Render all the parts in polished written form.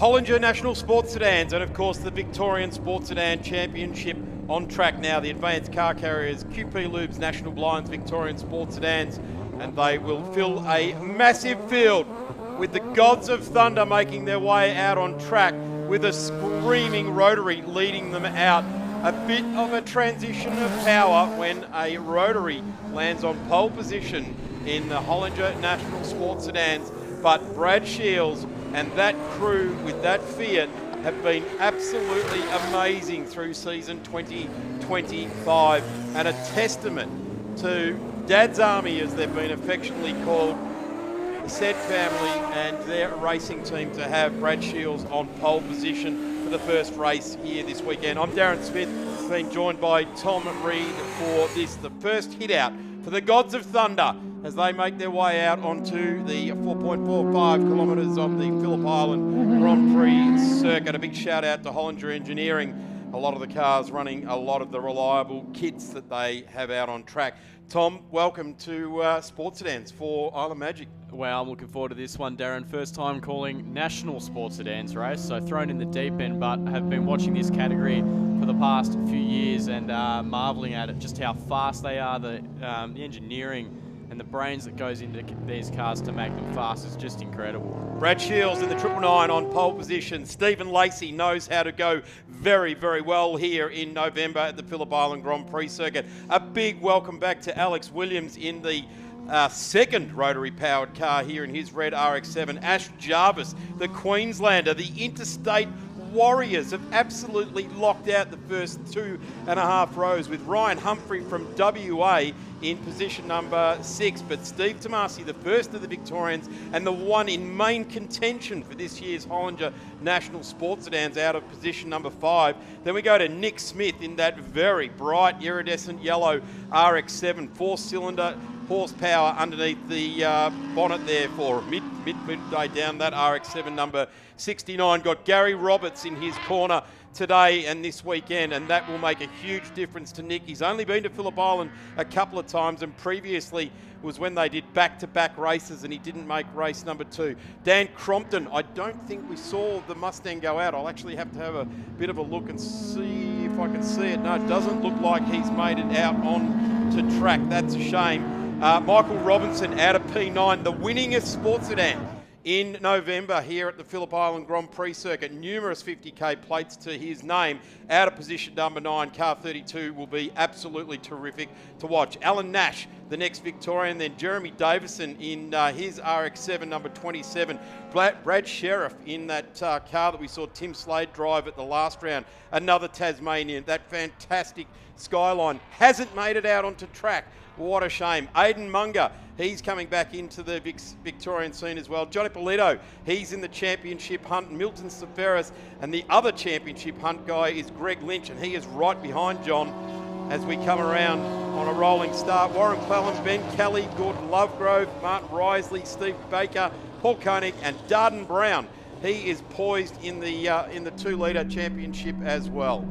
Hollinger National Sports Sedans and of course the Victorian Sports Sedan Championship on track now. The advanced car carriers QP Lubes, National Blinds, Victorian Sports Sedans, and they will fill a massive field with the Gods of Thunder making their way out on track with a screaming Rotary leading them out. A bit of a transition of power when a Rotary lands on pole position in the Hollinger National Sports Sedans, but Brad Shields and that crew with that Fiat have been absolutely amazing through season 2025 and a testament to Dad's Army, as they've been affectionately called, the Sed family and their racing team, to have Brad Shields on pole position for the first race here this weekend. I'm Darren Smith, being joined by Tom Reed for this, the first hit out for the Gods of Thunder as they make their way out onto the 4.45 kilometres of the Phillip Island Grand Prix circuit. A big shout out to Hollinger Engineering, a lot of the cars running a lot of the reliable kits that they have out on track. Tom, welcome to Sports Sedans for Island Magic. Well, I'm looking forward to this one, Darren. First time calling National Sports Sedans race, so thrown in the deep end, but have been watching this category for the past few years and marvelling at it, just how fast they are, the engineering and the brains that goes into these cars to make them fast is just incredible. Brad Shields in the 999 on pole position. Stephen Lacey knows how to go very, very well here in November at the Phillip Island Grand Prix circuit. A big welcome back to Alex Williams in the second rotary-powered car here in his red RX-7. Ash Jarvis, the Queenslander, the interstate Warriors have absolutely locked out the first 2.5 rows with Ryan Humphrey from WA in position number 6. But Steve Tomasi, the first of the Victorians and the one in main contention for this year's Hollinger National Sports Sedans, out of position number 5. Then we go to Nick Smith in that very bright iridescent yellow RX-7, 4-cylinder horsepower underneath the bonnet there for midday down that RX-7 number 69. Got Gary Roberts in his corner today and this weekend, and that will make a huge difference to Nick. He's only been to Phillip Island a couple of times, and previously was when they did back-to-back races and he didn't make race number 2. Dan Crompton, I don't think we saw the Mustang go out. I'll actually have to have a bit of a look and see if I can see it. No, it doesn't look like he's made it out on to track. That's a shame. Michael Robinson out of P9, the winningest sports sedan in November here at the Phillip Island Grand Prix circuit. Numerous 50k plates to his name. Out of position number 9, car 32 will be absolutely terrific to watch. Alan Nash, the next Victorian, then Jeremy Davison in his RX-7 number 27. Brad Sheriff in that car that we saw Tim Slade drive at the last round. Another Tasmanian. That fantastic Skyline hasn't made it out onto track. What a shame. Aidan Munger, he's coming back into the Victorian scene as well. Johnny Polito, he's in the championship hunt. Milton Seferis, and the other championship hunt guy is Greg Lynch, and he is right behind John as we come around on a rolling start. Warren Clellan, Ben Kelly, Gordon Lovegrove, Martin Risley, Steve Baker, Paul Koenig, and Darden Brown. He is poised in the 2-litre championship as well.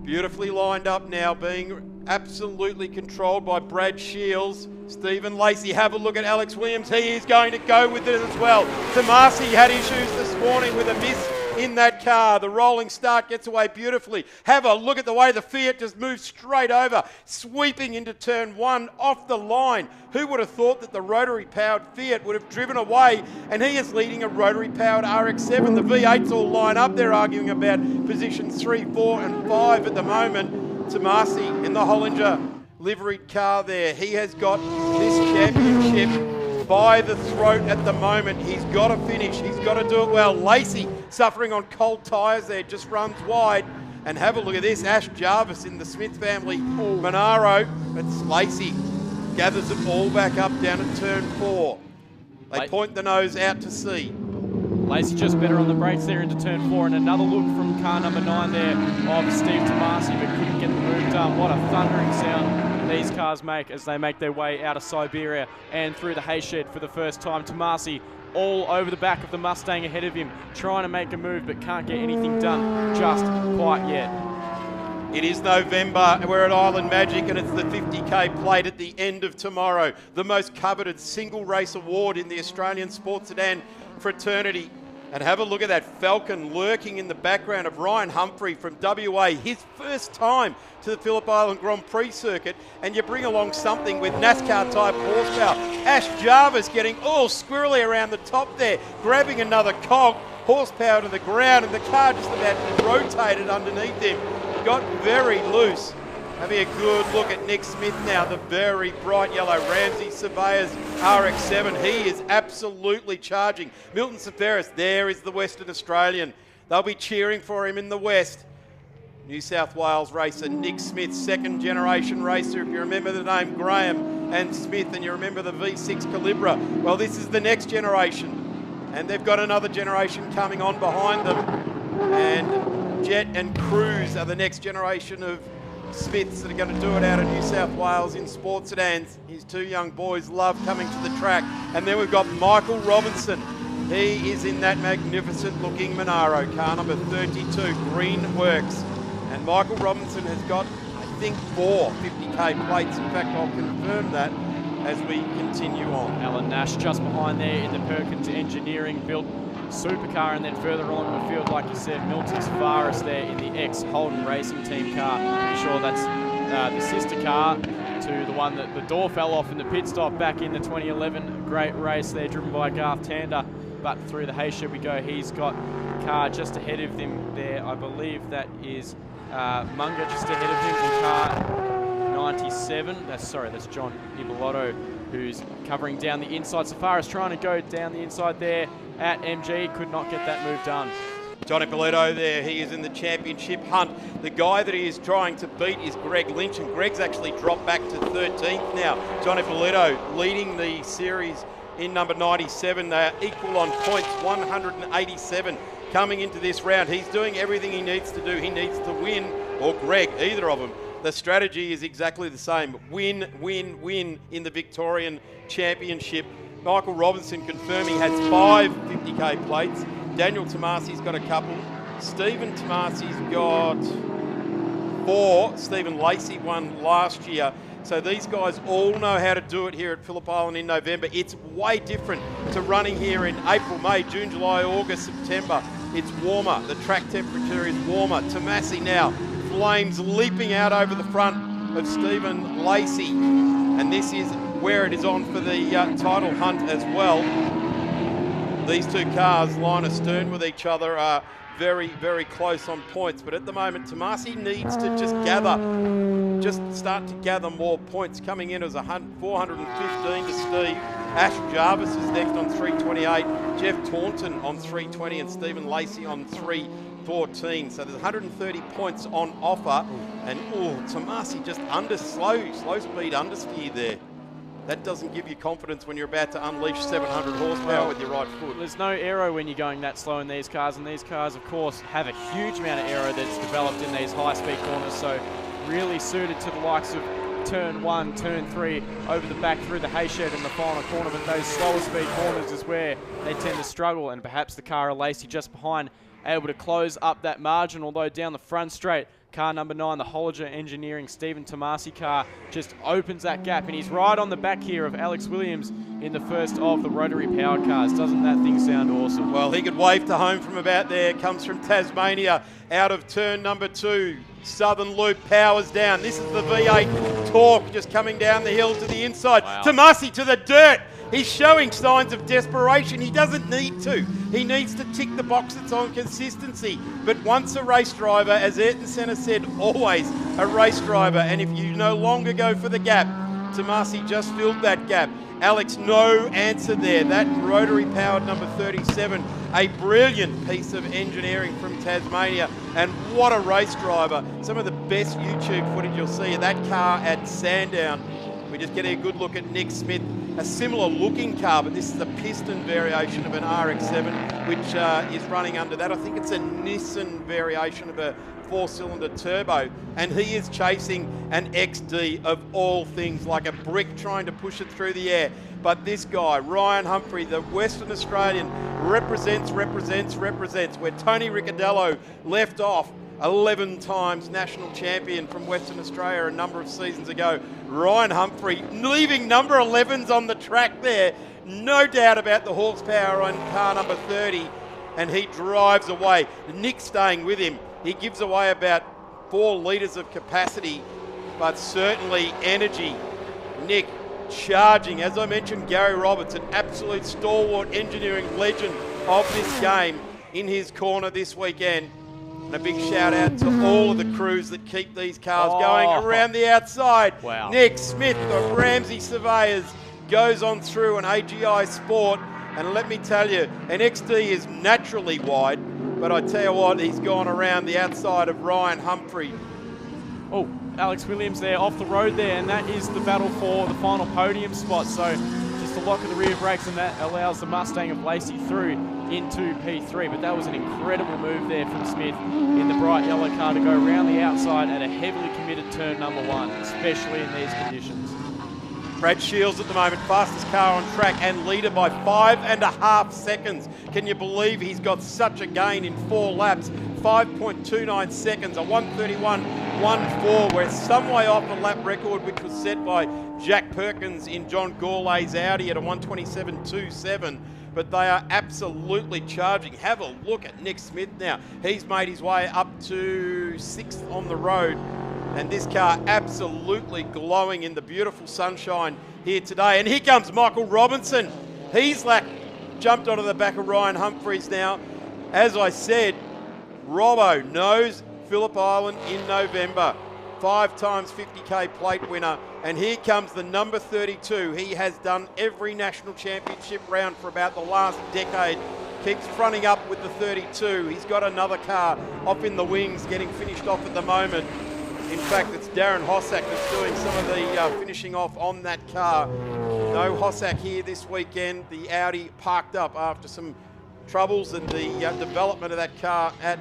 Beautifully lined up now, being absolutely controlled by Brad Shields. Stephen Lacey, have a look at Alex Williams. He is going to go with it as well. Tomasi had issues this morning with a miss in that car. The rolling start gets away beautifully. Have a look at the way the Fiat just moves straight over, sweeping into turn 1 off the line. Who would have thought that the rotary-powered Fiat would have driven away, and he is leading a rotary-powered RX-7. The V8s all line up. They're arguing about positions 3, 4 and 5 at the moment. Tomasi in the Hollinger liveried car there. He has got this championship by the throat at the moment. He's got to finish. He's got to do it well. Lacey, suffering on cold tyres there, just runs wide. And have a look at this. Ash Jarvis in the Smith family Monaro. It's Lacey. Gathers it all back up down at turn 4. They point the nose out to sea. Lacey just better on the brakes there into turn 4, and another look from car number 9 there of Steve Tomasi, but couldn't get the move done. What a thundering sound these cars make as they make their way out of Siberia and through the hayshed for the first time. Tomasi all over the back of the Mustang ahead of him, trying to make a move but can't get anything done just quite yet. It is November, we're at Island Magic, and it's the 50k plate at the end of tomorrow. The most coveted single race award in the Australian Sports Sedan fraternity. And have a look at that Falcon lurking in the background of Ryan Humphrey from WA, his first time to the Phillip Island Grand Prix circuit, and you bring along something with NASCAR type horsepower. Ash Jarvis getting all squirrely around the top there, grabbing another cog, horsepower to the ground, and the car just about rotated underneath him. Got very loose. Having a good look at Nick Smith now, the very bright yellow Ramsey Surveyors RX-7. He is absolutely charging. Milton Safaris, there is the Western Australian. They'll be cheering for him in the West. New South Wales racer Nick Smith, second generation racer. If you remember the name Graham and Smith and you remember the V6 Calibra, well, this is the next generation. And they've got another generation coming on behind them. And Jet and Cruz are the next generation of Smiths that are going to do it out of New South Wales in sports sedans. His two young boys love coming to the track. And then we've got Michael Robinson. He is in that magnificent looking Monaro, car number 32, Green Works. And Michael Robinson has got, I think, 4 50k plates. In fact, I'll confirm that as we continue on. Alan Nash just behind there in the Perkins Engineering built supercar, and then further on the field, like you said, Milton Tavares there in the ex-Holden Racing Team car. Pretty sure that's the sister car to the one that the door fell off in the pit stop back in the 2011. Great race there, driven by Garth Tander. But through the hay shed we go. He's got a car just ahead of him there. I believe that is Munger just ahead of him in car 97. That's John Ibalotto, who's covering down the inside. Safaris trying to go down the inside there at MG, could not get that move done. John Ippolito there, he is in the championship hunt. The guy that he is trying to beat is Greg Lynch, and Greg's actually dropped back to 13th now. John Ippolito leading the series in number 97. They are equal on points, 187 coming into this round. He's doing everything he needs to do. He needs to win, or Greg, either of them. The strategy is exactly the same. Win, win, win in the Victorian Championship. Michael Robinson confirming has 5 50k plates. Daniel Tomasi's got a couple. Stephen Tomasi's got 4. Stephen Lacey won last year. So these guys all know how to do it here at Phillip Island in November. It's way different to running here in April, May, June, July, August, September. It's warmer. The track temperature is warmer. Tomasi now, flames leaping out over the front of Stephen Lacey. And this is where it is on for the title hunt as well. These two cars, line astern with each other, are very, very close on points. But at the moment, Tomasi needs to just start to gather more points. Coming in as 415 to Steve. Ash Jarvis is next on 328. Jeff Taunton on 320 and Stephen Lacey on 314. So there's 130 points on offer. And Tomasi just slow speed understeer there. That doesn't give you confidence when you're about to unleash 700 horsepower with your right foot. There's no aero when you're going that slow in these cars, and these cars, of course, have a huge amount of aero that's developed in these high-speed corners, so really suited to the likes of turn 1, turn 3, over the back through the hay shed in the final corner, but those slower speed corners is where they tend to struggle, and perhaps the car of Lacey just behind able to close up that margin, although down the front straight, car number 9, the Holliger Engineering Stephen Tomasi car, just opens that gap, and he's right on the back here of Alex Williams in the first of the rotary powered cars. Doesn't that thing sound awesome? Well, he could wave to home from about there. Comes from Tasmania out of turn number 2. Southern Loop powers down. This is the V8 Torque just coming down the hill to the inside. Wow. Tomasi to the dirt. He's showing signs of desperation. He doesn't need to. He needs to tick the boxes on consistency. But once a race driver, as Ayrton Senna said, always a race driver. And if you no longer go for the gap, Tomasi just filled that gap. Alex, no answer there. That rotary powered number 37, a brilliant piece of engineering from Tasmania. And what a race driver. Some of the best YouTube footage you'll see of that car at Sandown. We just get a good look at Nick Smith. A similar looking car, but this is a piston variation of an RX-7, which is running under that. I think it's a Nissan variation of a 4-cylinder turbo, and he is chasing an XD of all things, like a brick trying to push it through the air. But this guy, Ryan Humphrey, the Western Australian, represents where Tony Ricciardello left off. 11 times national champion from Western Australia a number of seasons ago. Ryan Humphrey leaving number 11s on the track there. No doubt about the horsepower on car number 30. and he drives away. Nick staying with him. He gives away about 4 litres of capacity, but certainly energy. Nick charging. As I mentioned, Gary Roberts, an absolute stalwart engineering legend of this game, in his corner this weekend. And a big shout out to all of the crews that keep these cars going around the outside. Wow. Nick Smith of Ramsey Surveyors goes on through an AGI Sport. And let me tell you, an XD is naturally wide, but I tell you what, he's gone around the outside of Ryan Humphrey. Oh, Alex Williams there off the road there, and that is the battle for the final podium spot. So just a lock of the rear brakes, and that allows the Mustang of Lacey through into P3. But that was an incredible move there from Smith in the bright yellow car to go around the outside at a heavily committed turn number 1, especially in these conditions. Brad Shields at the moment, fastest car on track and leader by 5.5 seconds. Can you believe he's got such a gain in 4 laps? 5.29 seconds, a 1:31.14. We're some way off the lap record, which was set by Jack Perkins in John Gourlay's Audi at a 1:27.27. But they are absolutely charging. Have a look at Nick Smith now. He's made his way up to 6th on the road. And this car absolutely glowing in the beautiful sunshine here today. And here comes Michael Robinson. He's jumped onto the back of Ryan Humphreys now. As I said, Robbo knows Phillip Island in November. 5 times 50k plate winner. And here comes the number 32. He has done every national championship round for about the last decade. Keeps fronting up with the 32. He's got another car off in the wings, getting finished off at the moment. In fact, it's Darren Hossack that's doing some of the finishing off on that car. No Hossack here this weekend. The Audi parked up after some troubles and the development of that car at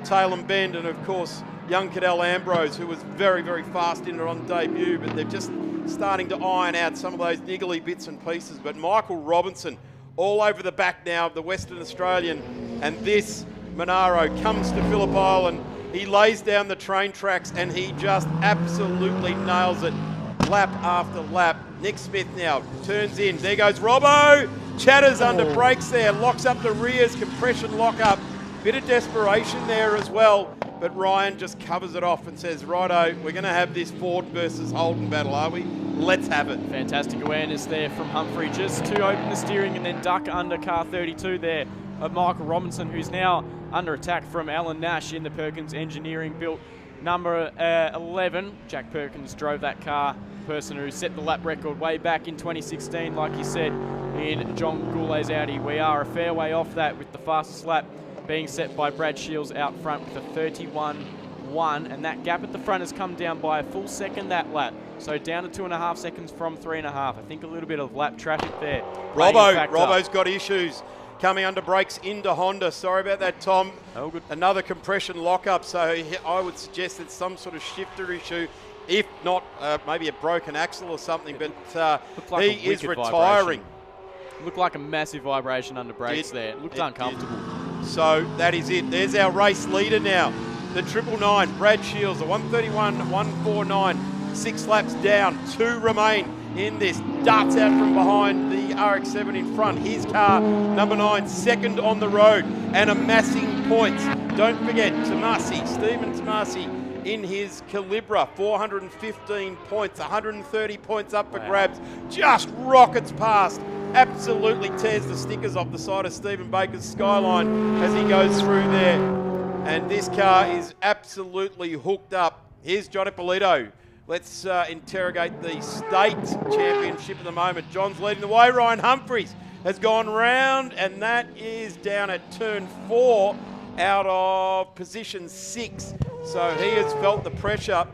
Tailem Bend. And of course, young Cadell Ambrose, who was very, very fast in it on debut, but they're just starting to iron out some of those niggly bits and pieces. But Michael Robinson, all over the back now of the Western Australian. And this Monaro comes to Phillip Island. He lays down the train tracks and he just absolutely nails it lap after lap. Nick Smith now turns in. There goes Robbo. Chatters under brakes there. Locks up the rears. Compression lock up. Bit of desperation there as well. But Ryan just covers it off and says, righto, we're going to have this Ford versus Holden battle, are we? Let's have it. Fantastic awareness there from Humphrey, just to open the steering and then duck under car 32 there of Michael Robinson, who's now under attack from Alan Nash in the Perkins Engineering built number 11. Jack Perkins drove that car, person who set the lap record way back in 2016, like he said, in John Goulet's Audi. We are a fair way off that, with the fastest lap being set by Brad Shields out front with a 31.1, and that gap at the front has come down by a full second that lap. So down to 2.5 seconds from 3.5. I think a little bit of lap traffic there. Robbo's got issues. Coming under brakes into Honda. Sorry about that, Tom. Oh, good. Another compression lockup, so I would suggest it's some sort of shifter issue, if not maybe a broken axle or something, but like he is retiring. Looked like a massive vibration under brakes there. It looked uncomfortable. So that is it. There's our race leader now. The 999, Brad Shields, a 1:31.149. 6 laps down, 2 remain in this. Darts out from behind the RX-7 in front. His car, number 9, second on the road and amassing points. Don't forget, Stephen Tomasi in his Calibra, 415 points, 130 points up for grabs. Just rockets past. Absolutely tears the stickers off the side of Stephen Baker's Skyline as he goes through there. And this car is absolutely hooked up. Here's Johnny Polito. Let's interrogate the state championship at the moment. John's leading the way. Ryan Humphreys has gone round, and that is down at turn 4 out of position 6. So he has felt the pressure.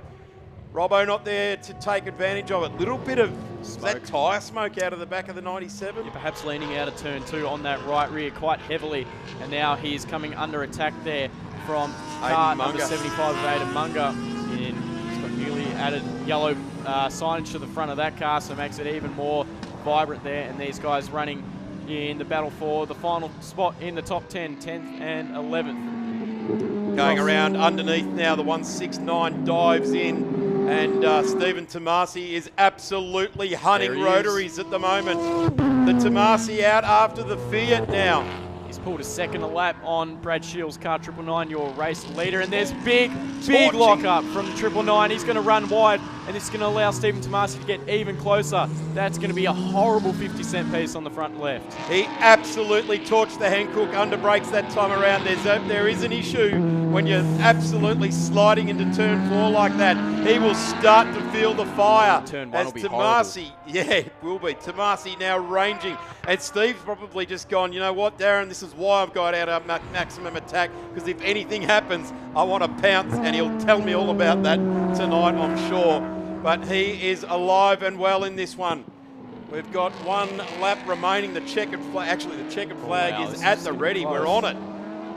Robbo not there to take advantage of it. Little bit of that tyre smoke out of the back of the 97. Yeah, perhaps leaning out of turn 2 on that right rear quite heavily. And now he's coming under attack there from car number 75 of Aidan Munger. He's got newly added yellow signage to the front of that car, so it makes it even more vibrant there. And these guys running in the battle for the final spot in the top 10, 10th and 11th. Going around underneath now, the 169 dives in. And Stephen Tomasi is absolutely hunting rotaries at the moment. The Tomasi out after the Fiat now. He's Pulled a second a lap on Brad Shields' car, 999, your race leader. And there's big lock up from 999. He's going to run wide, and it's going to allow Stephen Tomasi to get even closer. That's going to be a horrible 50-cent piece on the front left. He absolutely torched the Hankook under brakes that time around. There is an issue when you're absolutely sliding into turn 4 like that. He will start to feel the fire. Turn 1 will be Tomasi, horrible. yeah, it will be. Tomasi now ranging. And Steve's probably just gone, you know what, Darren, this is why I've got out of maximum attack, because if anything happens, I want to pounce, and he'll tell me all about that tonight, I'm sure. But he is alive and well in this one. We've got 1 lap remaining. The checkered flag, actually the checkered flag is at the ready. Close. We're on it.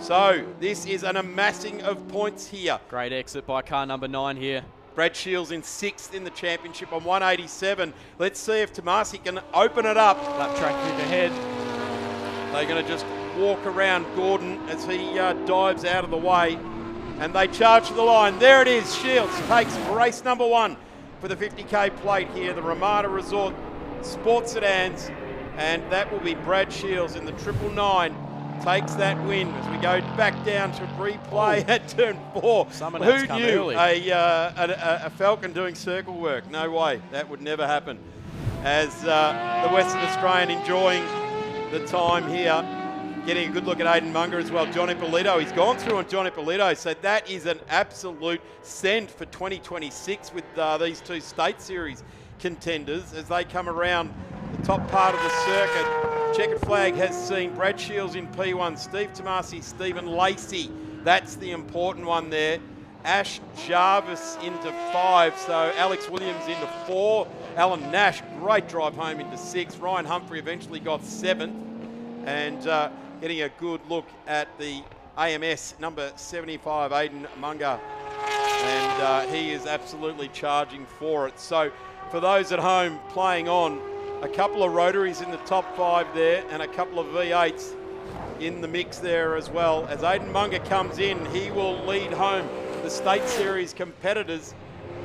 So this is an amassing of points here. Great exit by car number 9 here. Brad Shields in 6th in the championship on 187. Let's see if Tomasi can open it up. Lap track kick ahead. They're going to just walk around Gordon as he dives out of the way. And they charge to the line. There it is. Shields takes race number 1 for the 50k plate here. The Ramada Resort Sports Sedans. And that will be Brad Shields in the 999. Takes that win as we go back down to replay at turn 4. Who knew a Falcon doing circle work? No way. That would never happen. As the Western Australian enjoying the time here. Getting a good look at Aidan Munger as well. John Ippolito, he's gone through on John Ippolito, so that is an absolute send for 2026 with these 2 state series contenders as they come around the top part of the circuit. Checkered flag has seen Brad Shields in P1, Steve Tomasi, Stephen Lacey. That's the important one there. Ash Jarvis into 5, so Alex Williams into 4. Alan Nash, great drive home into 6. Ryan Humphrey eventually got 7th. And getting a good look at the AMS number 75, Aidan Munger. And he is absolutely charging for it. So for those at home playing on, a couple of rotaries in the top 5 there and a couple of V8s in the mix there as well. As Aidan Munger comes in, he will lead home the State Series competitors.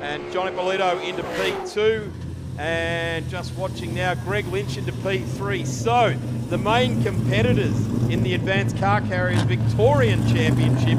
And John Ippolito into P2. And just watching now, Greg Lynch into P3. So the main competitors in the Advanced Car Carriers Victorian Championship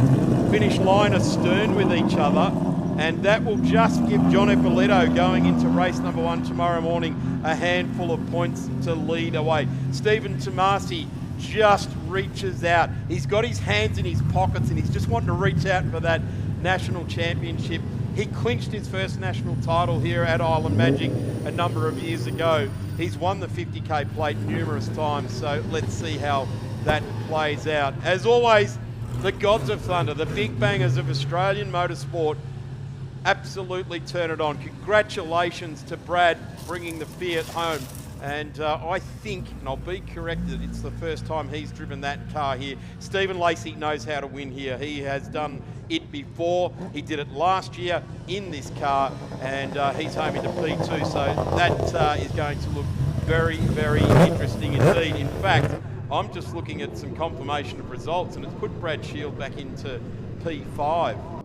finish line astern with each other. And that will just give John Ippolito going into race number 1 tomorrow morning a handful of points to lead away. Stephen Tomasi just reaches out. He's got his hands in his pockets and he's just wanting to reach out for that national championship. He clinched his first national title here at Island Magic a number of years ago. He's won the 50k plate numerous times, so let's see how that plays out. As always, the gods of thunder, the big bangers of Australian motorsport, absolutely turn it on. Congratulations to Brad bringing the Fiat home. And I think, and I'll be corrected, it's the first time he's driven that car here. Stephen Lacey knows how to win here. He has done it before. He did it last year in this car, and he's home into P2. So that is going to look very, very interesting indeed. In fact, I'm just looking at some confirmation of results, and it's put Brad Shield back into P5.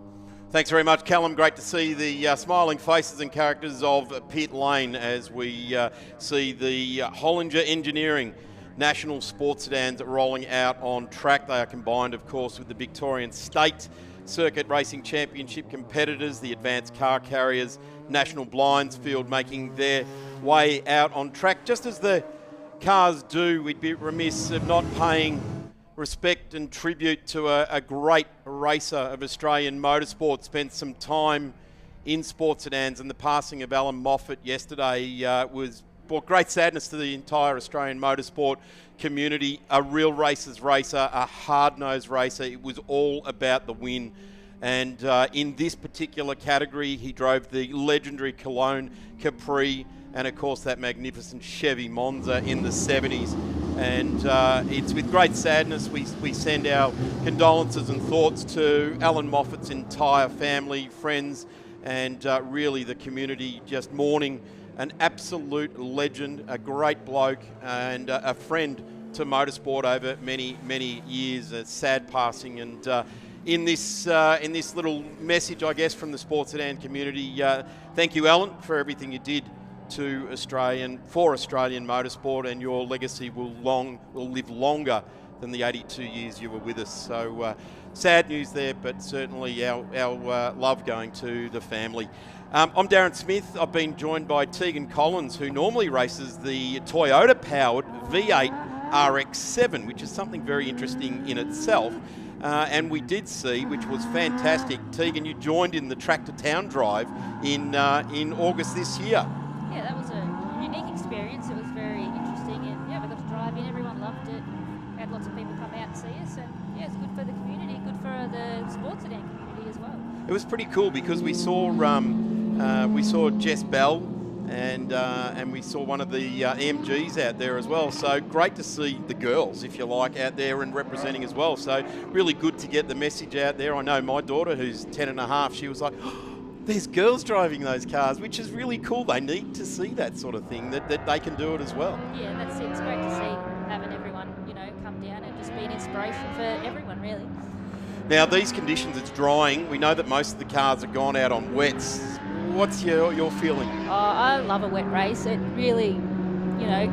Thanks very much, Callum. Great to see the smiling faces and characters of Pit Lane as we see the Hollinger Engineering National Sports Sedans rolling out on track. They are combined, of course, with the Victorian State Circuit Racing Championship competitors, the Advanced Car Carriers, National Blinds field making their way out on track. Just as the cars do, we'd be remiss of not paying respect and tribute to a great racer of Australian motorsport. Spent some time in sports sedans, and the passing of Alan Moffat yesterday brought great sadness to the entire Australian motorsport community. A real racer's racer, a hard-nosed racer. It was all about the win. And in this particular category, he drove the legendary Cologne Capri and, of course, that magnificent Chevy Monza in the 70s. And it's with great sadness we send our condolences and thoughts to Alan Moffat's entire family, friends, and really the community, just mourning an absolute legend, a great bloke, and a friend to motorsport over many, many years. A sad passing. And in this little message, I guess, from the sports sedan community, thank you, Alan, for everything you did for Australian motorsport, and your legacy will live longer than the 82 years you were with us. So sad news there, but certainly our love going to the family. I'm Darren Smith. I've been joined by Tegan Collins, who normally races the Toyota-powered V8 RX-7, which is something very interesting in itself. And we did see, which was fantastic, Tegan, you joined in the Track to Town drive in August this year. Yeah, that was a unique experience. It was very interesting, and yeah, we got to drive in. Everyone loved it. We had lots of people come out and see us, and yeah, it's good for the community, good for the sports sedan community as well. It was pretty cool because we saw Jess Bell and we saw one of the EMGs out there as well. So great to see the girls, if you like, out there and representing as well. So really good to get the message out there. I know my daughter, who's 10 and a half, she was like, oh, there's girls driving those cars, which is really cool. They need to see that sort of thing, that they can do it as well. Yeah, that's it. It's great to see having everyone, come down and just be an inspiration for everyone, really. Now, these conditions, it's drying. We know that most of the cars have gone out on wets. What's your feeling? Oh, I love a wet race. It really,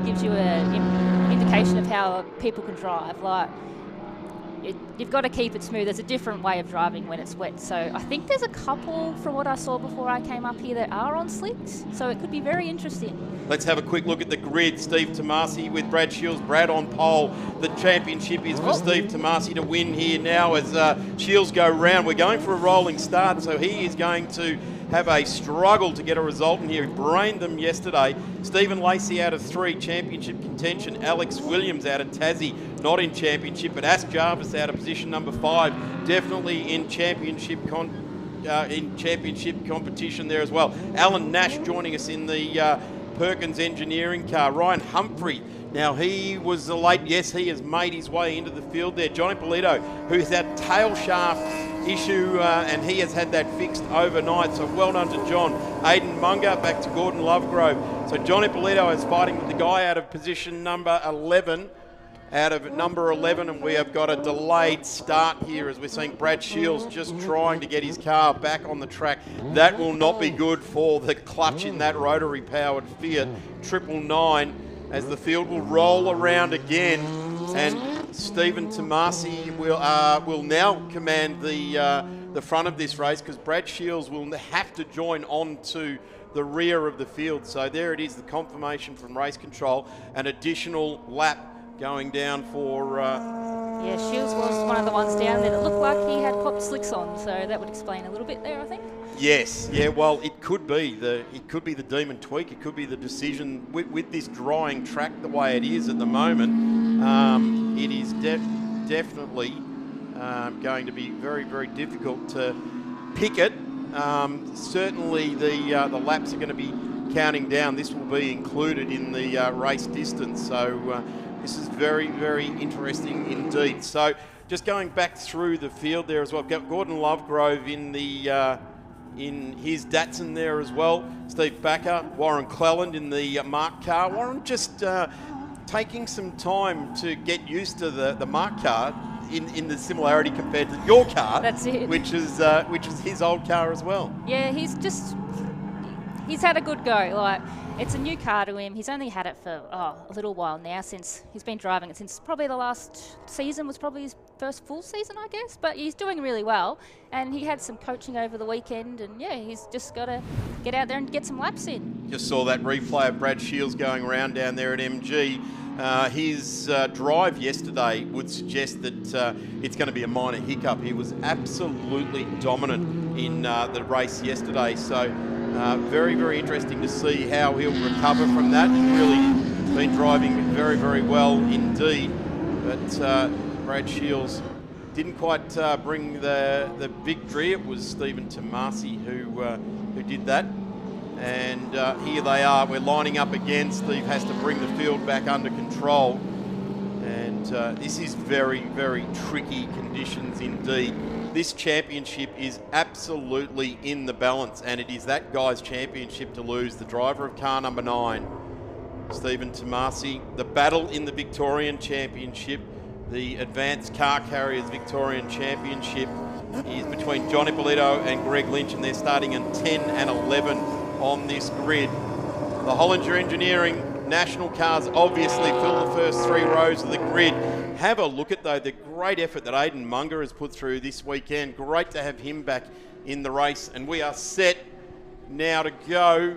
gives you an indication of how people can drive. Like, you've got to keep it smooth. There's a different way of driving when it's wet. So I think there's a couple, from what I saw before I came up here, that are on slicks. So it could be very interesting. Let's have a quick look at the grid. Steve Tomasi with Brad Shields. Brad on pole. The championship is for Steve Tomasi to win here now as Shields go round. We're going for a rolling start, so he is going to have a struggle to get a result in here. He brained them yesterday. Stephen Lacey out of 3, championship contention. Alex Williams out of Tassie, not in championship, but Ash Jarvis out of position number 5, definitely in championship competition there as well. Alan Nash joining us in the Perkins Engineering car. Ryan Humphrey, now he was late. Yes, he has made his way into the field there. Johnny Polito, who's that tail shaft issue, and he has had that fixed overnight, so well done to John. Aidan Munger back to Gordon Lovegrove. So Johnny Polito is fighting with the guy out of position number 11, and we have got a delayed start here as we're seeing Brad Shields just trying to get his car back on the track. That will not be good for the clutch in that rotary powered Fiat 999 as the field will roll around again, and Stephen Tomasi will now command the front of this race because Brad Shields will have to join on to the rear of the field. So there it is, the confirmation from race control, an additional lap going down for... Yeah, Shields was one of the ones down there that looked like he had popped slicks on, so that would explain a little bit there, I think. Yes, yeah, well, it could be the Demon tweak. It could be the decision with this drying track the way it is at the moment. It is definitely going to be very, very difficult to pick it. Certainly the laps are going to be counting down. This will be included in the race distance. So this is very, very interesting indeed. So just going back through the field there as well. Got Gordon Lovegrove in the in his Datsun there as well. Steve Backer, Warren Cleland in the Mark car. Warren just taking some time to get used to the Mark car in the similarity compared to your car. That's it. Which is his old car as well. Yeah, he's had a good go. Like, it's a new car to him. He's only had it for a little while now, since he's been driving it since probably the last season was probably his first full season, I guess. But he's doing really well, and he had some coaching over the weekend, and yeah, he's just got to get out there and get some laps in. Just saw that replay of Brad Shields going around down there at MG. His drive yesterday would suggest that it's going to be a minor hiccup. He was absolutely dominant in the race yesterday, so very, very interesting to see how he'll recover from that. He's really been driving very, very well indeed, but Brad Shields didn't quite bring the victory. It was Stephen Tomasi who did that. And here they are. We're lining up again. Steve has to bring the field back under control. And this is very, very tricky conditions indeed. This championship is absolutely in the balance, and it is that guy's championship to lose. The driver of car number 9, Stephen Tomasi. The battle in the Victorian Championship, the Advanced Car Carriers Victorian Championship, is between Johnny Polito and Greg Lynch, and they're starting in 10 and 11 on this grid. The Hollinger Engineering National cars obviously fill the first 3 rows of the grid. Have a look at, though, the great effort that Aidan Munger has put through this weekend. Great to have him back in the race, and we are set now to go.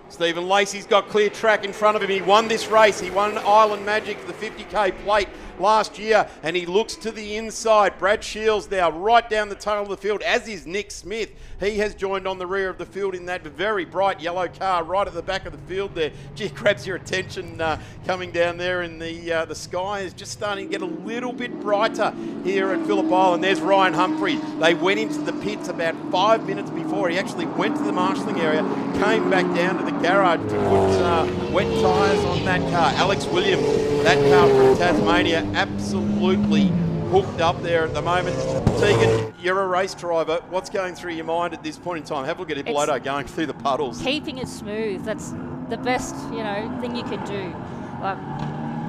Stephen Lacey's got clear track in front of him. He won this race. He won Island Magic for the 50k plate last year, and he looks to the inside. Brad Shields now right down the tail of the field, as is Nick Smith. He has joined on the rear of the field in that very bright yellow car right at the back of the field there. Gee, grabs your attention coming down there in the sky. Is just starting to get a little bit brighter here at Phillip Island. There's Ryan Humphrey. They went into the pits about 5 minutes before. He actually went to the marshalling area, came back down to the garage to put wet tyres on that car. Alex Williams, that car from Tasmania, absolutely hooked up there at the moment. Tegan, you're a race driver. What's going through your mind at this point in time? Have a look at Hippolyto going through the puddles. Keeping it smooth. That's the best, thing you can do.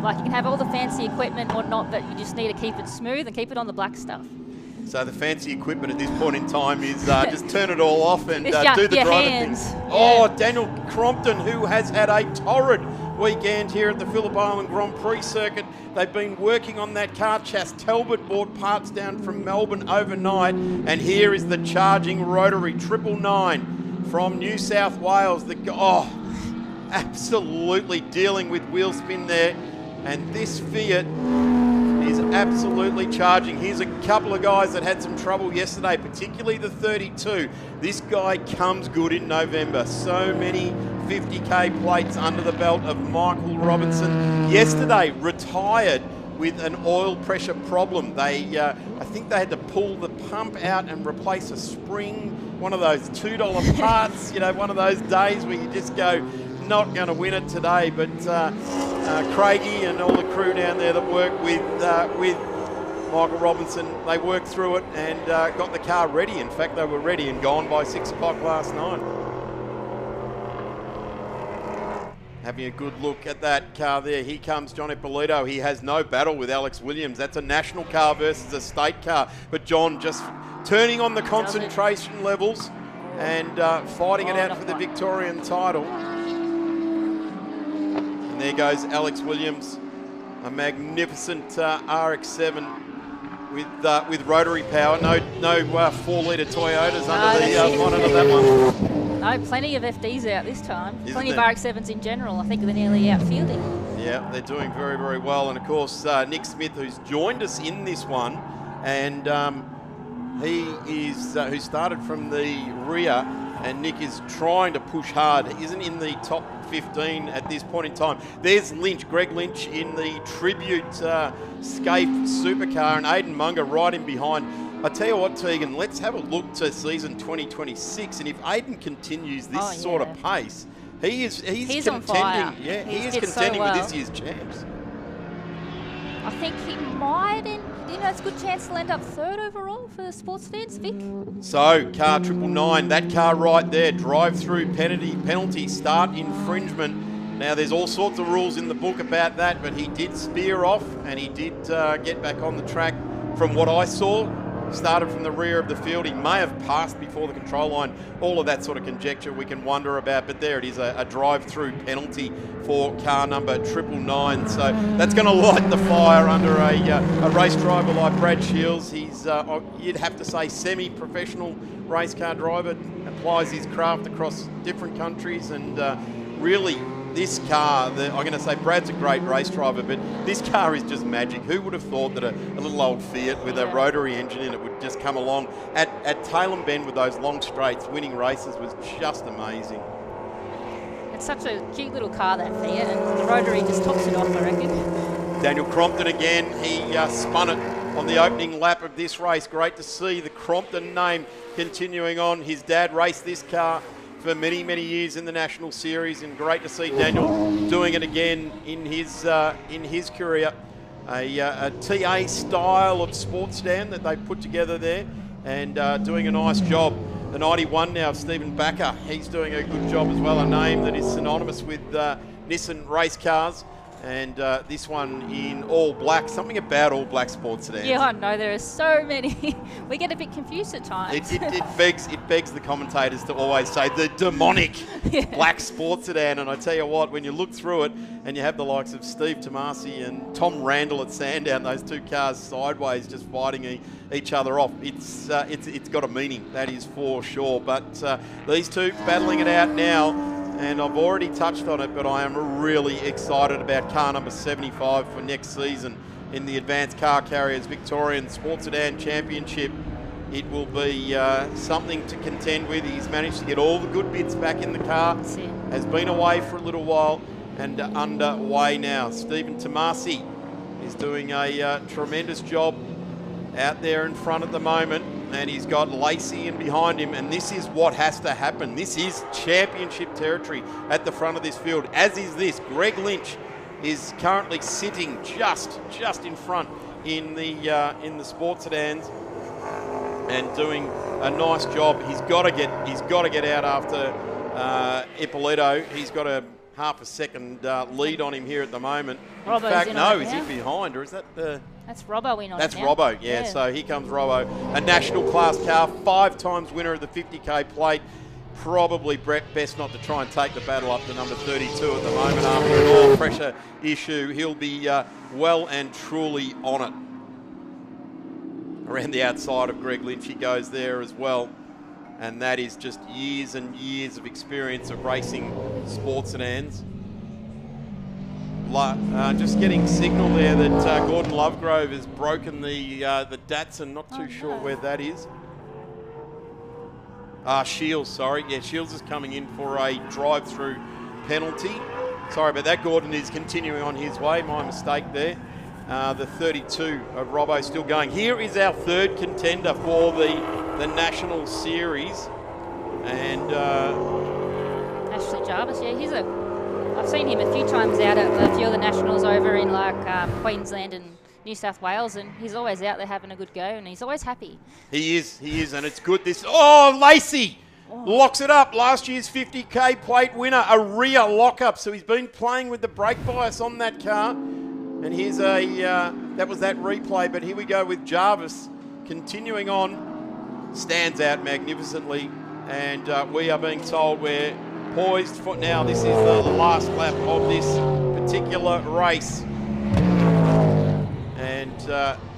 Like you can have all the fancy equipment or not, but you just need to keep it smooth and keep it on the black stuff. So the fancy equipment at this point in time is just turn it all off and do the your driving hands. thing. Oh, Daniel Crompton, who has had a torrid weekend here at the Phillip Island Grand Prix circuit. They've been working on that car. Chas Talbot brought parts down from Melbourne overnight, and here is the charging rotary 999 from New South Wales. Absolutely dealing with wheel spin there, and this Fiat is absolutely charging. Here's a couple of guys that had some trouble yesterday, particularly the 32. This guy comes good in November. So many 50k plates under the belt of Michael Robinson. Yesterday, retired with an oil pressure problem. They, I think they had to pull the pump out and replace a spring, one of those $2 parts, one of those days where you just go, not going to win it today, but Craigie and all the crew down there that work with Michael Robinson, they worked through it and got the car ready. In fact, they were ready and gone by 6 o'clock last night. Having a good look at that car there. Here comes John Ippolito. He has no battle with Alex Williams. That's a national car versus a state car. But John just turning on the concentration levels and fighting it out for the Victorian title. And there goes Alex Williams, a magnificent RX-7 with rotary power. No 4-litre Toyotas under the bonnet of that one. No, plenty of FDs out this time. Isn't plenty there? of RX-7s in general. I think they're nearly out fielding. Yeah, they're doing very, very well. And of course, Nick Smith, who's joined us in this one, and he is who started from the rear, and Nick is trying to push hard. He isn't in the top 15 at this point in time. There's Lynch, Greg Lynch in the Tribute Scaife supercar, and Aidan Munger right in behind. I tell you what, Tegan, let's have a look to season 2026, and if Aidan continues this sort of pace, he's contending. On fire. Yeah, he is did contending so well with this year's champs. I think he might, it's a good chance to end up third overall for the Sports Sedans, Vic. So, car 999, that car right there, drive-through penalty, start infringement. Now, there's all sorts of rules in the book about that, but he did spear off, and he did get back on the track from what I saw. Started from the rear of the field. He may have passed before the control line. All of that sort of conjecture we can wonder about, but there it is, a drive-through penalty for car number 999. So that's going to light the fire under a race driver like Brad Shields. He's, you'd have to say, semi-professional race car driver, applies his craft across different countries, and really this car, I'm going to say Brad's a great race driver, but this car is just magic. Who would have thought that a little old Fiat with a rotary engine in it would just come along at Tailem Bend with those long straights, winning races was just amazing. It's such a cute little car, that Fiat, and the rotary just tops it off, I reckon. Daniel Crompton again, he spun it on the opening lap of this race. Great to see the Crompton name continuing on. His dad raced this car for many, many years in the National Series, and great to see Daniel doing it again in his career. A TA style of sports sedan that they put together there, and doing a nice job. The 91 now, Stephen Backer, he's doing a good job as well, a name that is synonymous with Nissan race cars. And this one in all black. Something about all black sports sedans. Yeah, I know. There are so many. We get a bit confused at times. It begs the commentators to always say the demonic black sports sedan. And I tell you what, when you look through it and you have the likes of Steve Tomasi and Tom Randall at Sandown, those two cars sideways just fighting each other off, it's got a meaning, that is for sure. But these two battling it out now. And I've already touched on it, but I am really excited about car number 75 for next season in the Advanced Car Carriers Victorian Sports Sedan Championship. It will be something to contend with. He's managed to get all the good bits back in the car. Has been away for a little while and underway now. Stephen Tomasi is doing a tremendous job out there in front at the moment. And he's got Lacey in behind him, and this is what has to happen. This is championship territory at the front of this field, as is this. Greg Lynch is currently sitting just in front in the sports sedans and doing a nice job. He's got to get out after Ippolito. He's got a half a second lead on him here at the moment. Robbo's in fact, in no, on it is now. he behind, or is that the... That's Robbo in on That's it now. Robbo, yeah. So here comes Robbo, a national class car, 5 times winner of the 50K plate. Probably Brett best not to try and take the battle up to number 32 at the moment after an oil pressure issue. He'll be well and truly on it. Around the outside of Greg Lynch, he goes there as well. And that is just years and years of experience of racing sports sedans. Just getting signal there that Gordon Lovegrove has broken the Datsun. Not too sure where that is. Shields, sorry. Yeah, Shields is coming in for a drive-through penalty. Sorry about that. Gordon is continuing on his way. My mistake there. The 32 of Robbo still going. Here is our third contender for the National Series. And Ashley Jarvis, yeah, I've seen him a few times out at a few of the nationals over in like Queensland and New South Wales, and he's always out there having a good go, and he's always happy. He is, and it's good. Lacey locks it up. Last year's 50K plate winner, a rear lockup. So he's been playing with the brake bias on that car, and here's that was that replay. But here we go with Jarvis continuing on, stands out magnificently, and we are being told we're poised for now. This is the last lap of this particular race, and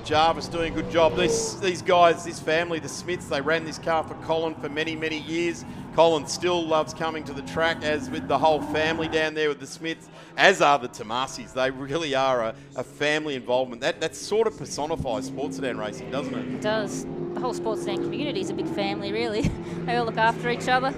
Jarvis doing a good job. These guys, this family, the Smiths, they ran this car for Colin for many years. Colin still loves coming to the track, as with the whole family down there with the Smiths, as are the Tomasis. They really are a family involvement. That sort of personifies sports sedan racing, doesn't it? It does. The whole sports sedan community is a big family, really. They all look after each other.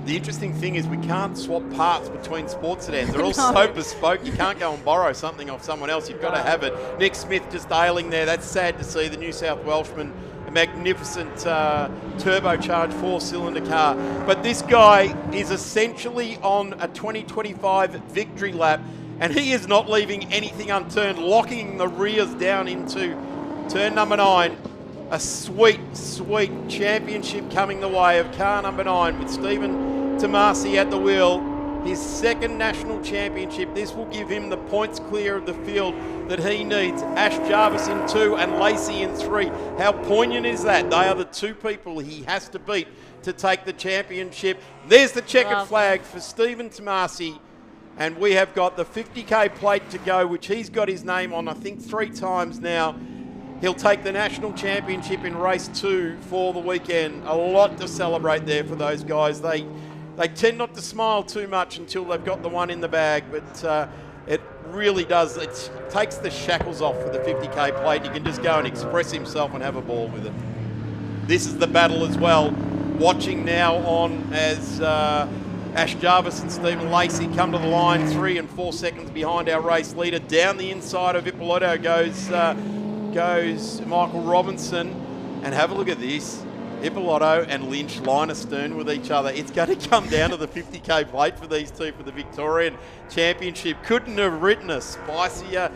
The interesting thing is we can't swap parts between sports sedans. They're all so bespoke. You can't go and borrow something off someone else. You've got to have it. Nick Smith just ailing there. That's sad to see. The New South Welshman, a magnificent turbocharged 4-cylinder car. But this guy is essentially on a 2025 victory lap, and he is not leaving anything unturned, locking the rears down into turn number 9. A sweet championship coming the way of car number 9 with Stephen Tomasi at the wheel. His second national championship. This will give him the points clear of the field that he needs. Ash Jarvis in 2 and Lacey in 3. How poignant is that? They are the 2 people he has to beat to take the championship. There's the checkered flag for Stephen Tomasi. And we have got the 50K plate to go, which he's got his name on, I think, 3 times now. He'll take the national championship in race 2 for the weekend. A lot to celebrate there for those guys. They tend not to smile too much until they've got the one in the bag, but it really does. It takes the shackles off for the 50K plate. You can just go and express himself and have a ball with it. This is the battle as well. Watching now on as Ash Jarvis and Stephen Lacey come to the line, 3 and 4 seconds behind our race leader. Down the inside of Ippolito goes Michael Robinson, and have a look at this. Ippolito and Lynch line astern with each other. It's going to come down to the 50K plate for these two for the Victorian Championship. Couldn't have written a spicier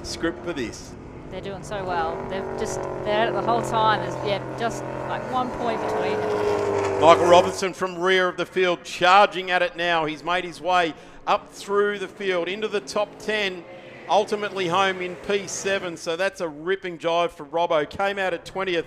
script for this. They're doing so well. They're at it the whole time. There's just like 1 point between them. Michael Robinson from rear of the field, charging at it now. He's made his way up through the field into the top 10, ultimately home in P7. So that's a ripping jive for Robbo. Came out at 20th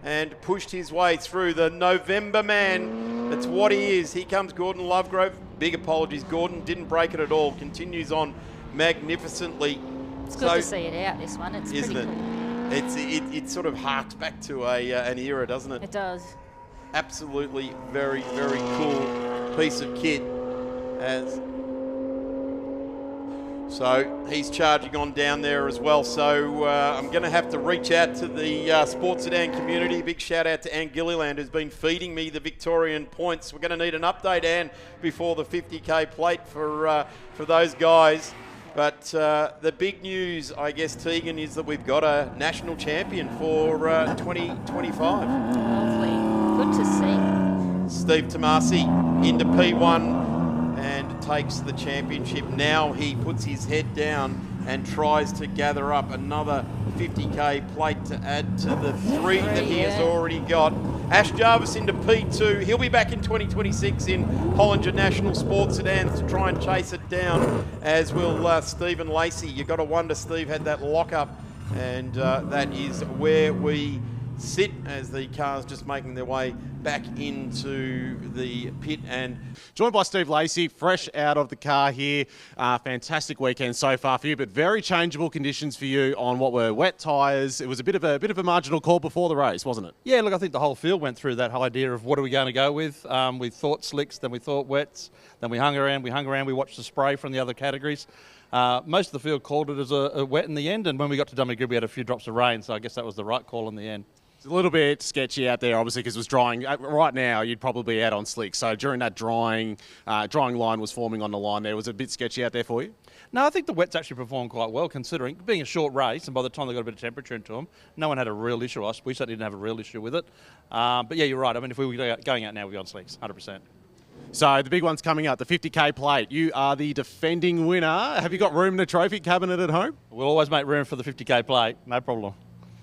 and pushed his way through. The November man, that's what he is. Here comes Gordon Lovegrove. Big apologies, Gordon didn't break it at all. Continues on magnificently. It's good to see it out, this one. It's pretty cool. It sort of harks back to an era, doesn't it? It does. Absolutely very, very cool piece of kit. So he's charging on down there as well. So I'm going to have to reach out to the sports sedan community. Big shout out to Anne Gilliland, who's been feeding me the Victorian points. We're going to need an update, Anne, before the 50K plate for those guys. But the big news, I guess, Tegan, is that we've got a national champion for 2025. Lovely. Good to see. Steve Tomasi into P1 and takes the championship. Now he puts his head down and tries to gather up another 50K plate to add to the three that he has already got. Ash Jarvis into P2. He'll be back in 2026 in Hollinger National Sports Sedans to try and chase it down, as will Stephen Lacey. You've got to wonder, Steve had that lock-up, and that is where we sit as the cars just making their way back into the pit. And joined by Steve Lacey, fresh out of the car here. Fantastic weekend so far for you, but very changeable conditions for you on what were wet tyres. It was a bit of a marginal call before the race, wasn't it? Yeah, look, I think the whole field went through that whole idea of what are we going to go with. We thought slicks, then we thought wets, then we hung around, we watched the spray from the other categories. Most of the field called it as a wet in the end, and when we got to Dummy Grid, we had a few drops of rain, so I guess that was the right call in the end. It's a little bit sketchy out there, obviously, because it was drying. Right now, you'd probably be out on slick. So during that drying line was forming on the line there. Was it a bit sketchy out there for you? No, I think the wets actually performed quite well, considering being a short race, and by the time they got a bit of temperature into them, no one had a real issue. We certainly didn't have a real issue with it. But yeah, you're right. I mean, if we were going out now, we'd be on slicks, 100%. So the big one's coming up, the 50K plate. You are the defending winner. Have you got room in the trophy cabinet at home? We'll always make room for the 50K plate, no problem.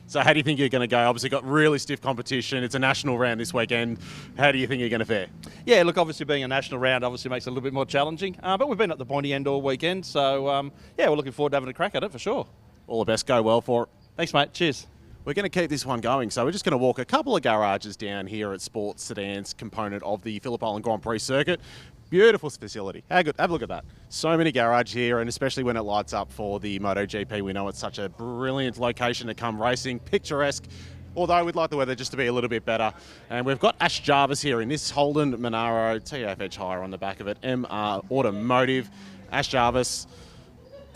So how do you think you're going to go? Obviously got really stiff competition. It's a national round this weekend. How do you think you're going to fare? Yeah, look, obviously being a national round obviously makes it a little bit more challenging. But we've been at the pointy end all weekend. So, yeah, we're looking forward to having a crack at it for sure. All the best. Go well for it. Thanks, mate. Cheers. We're going to keep this one going. So we're just going to walk a couple of garages down here at Sports Sedans component of the Phillip Island Grand Prix circuit. Beautiful facility. Have a look at that. So many garages here, and especially when it lights up for the MotoGP, we know it's such a brilliant location to come racing, picturesque, although we'd like the weather just to be a little bit better. And we've got Ash Jarvis here in this Holden Monaro TF Edge Hire on the back of it, MR Automotive. Ash Jarvis.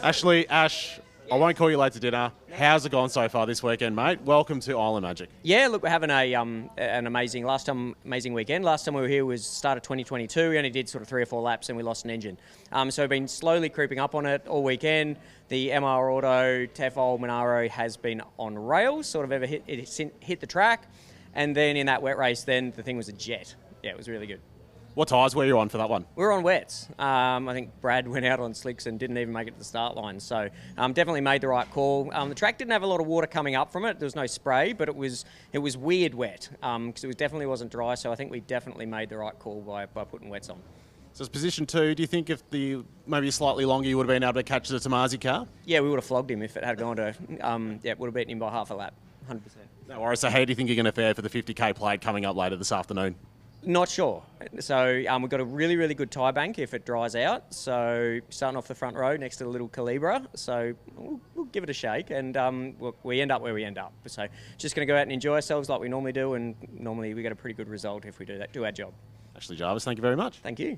Ashley, Ash, I won't call you late to dinner. How's it gone so far this weekend, mate? Welcome to Island Magic. Yeah, look, we're having an amazing weekend. Last time we were here was start of 2022. We only did sort of 3 or 4 laps and we lost an engine. So we've been slowly creeping up on it all weekend. The MR Auto Tefol Monaro has been on rails, sort of ever hit the track. And then in that wet race, then the thing was a jet. Yeah, it was really good. What tyres were you on for that one? We were on wets. I think Brad went out on slicks and didn't even make it to the start line. So definitely made the right call. The track didn't have a lot of water coming up from it. There was no spray, but it was weird wet because it definitely wasn't dry. So I think we definitely made the right call by putting wets on. So it's position 2. Do you think if maybe slightly longer you would have been able to catch the Tomasi car? Yeah, we would have flogged him if it had gone to, it would have beaten him by half a lap, 100%. No worries. So how do you think you're going to fare for the 50K plate coming up later this afternoon? Not sure. So we've got a really, really good tyre bank if it dries out. So starting off the front row next to the little Calibra. So we'll give it a shake and we end up where we end up. So just going to go out and enjoy ourselves like we normally do, and normally we get a pretty good result if we do our job. Ashley Jarvis, thank you very much. Thank you.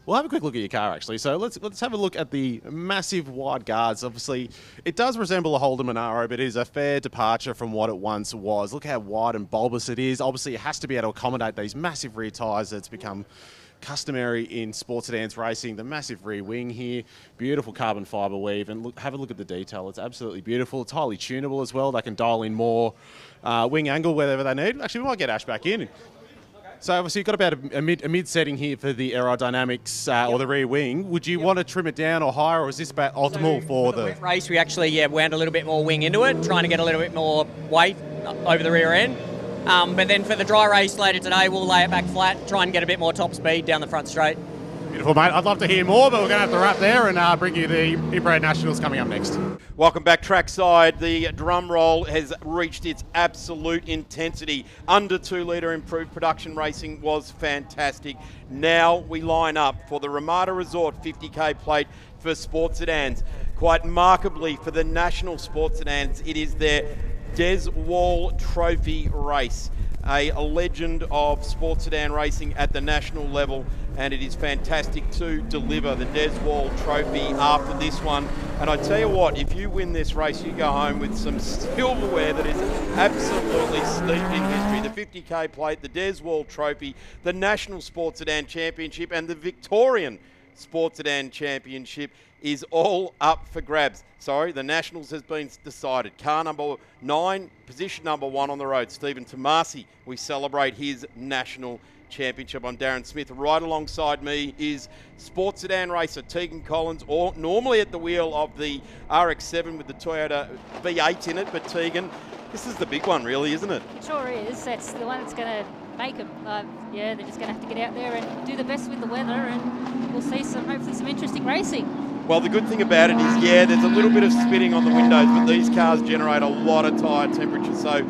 We'll have a quick look at your car, actually. So let's have a look at the massive wide guards. Obviously, it does resemble a Holden Monaro, but it is a fair departure from what it once was. Look how wide and bulbous it is. Obviously, it has to be able to accommodate these massive rear tyres that's become customary in sports sedans racing. The massive rear wing here, beautiful carbon fibre weave, and have a look at the detail. It's absolutely beautiful. It's highly tunable as well. They can dial in more wing angle wherever they need. Actually, we might get Ash back in. So obviously you've got about a mid setting here for the aerodynamics or the rear wing. Would you want to trim it down or higher, or is this about optimal for the wet race? We actually wound a little bit more wing into it, trying to get a little bit more weight over the rear end. But then for the dry race later today, we'll lay it back flat, try and get a bit more top speed down the front straight. Beautiful, mate. I'd love to hear more, but we're going to have to wrap there and bring you the Inbred Nationals coming up next. Welcome back trackside. The drum roll has reached its absolute intensity. Under 2 litre improved production racing was fantastic. Now we line up for the Ramada Resort 50k plate for Sports Sedans. Quite remarkably for the National Sports Sedans, it is their Des Wall Trophy race. A legend of sports sedan racing at the national level, and it is fantastic to deliver the Des Wall Trophy after this one. And I tell you what, if you win this race, you go home with some silverware that is absolutely steeped in history. The 50k plate, the Des Wall Trophy, the National Sports Sedan Championship, and the Victorian Sports Sedan Championship is all up for grabs. Sorry, the Nationals has been decided. Car number 9, position number 1 on the road, Stephen Tomasi. We celebrate his national championship. I'm Darren Smith. Right alongside me is sports sedan racer Tegan Collins, or normally at the wheel of the RX-7 with the Toyota V8 in it. But Tegan, this is the big one really, isn't it? It sure is. That's the one that's going to make them. Yeah, they're just going to have to get out there and do the best with the weather, and we'll see hopefully some interesting racing. Well, the good thing about it is, yeah, there's a little bit of spinning on the windows, but these cars generate a lot of tyre temperature. So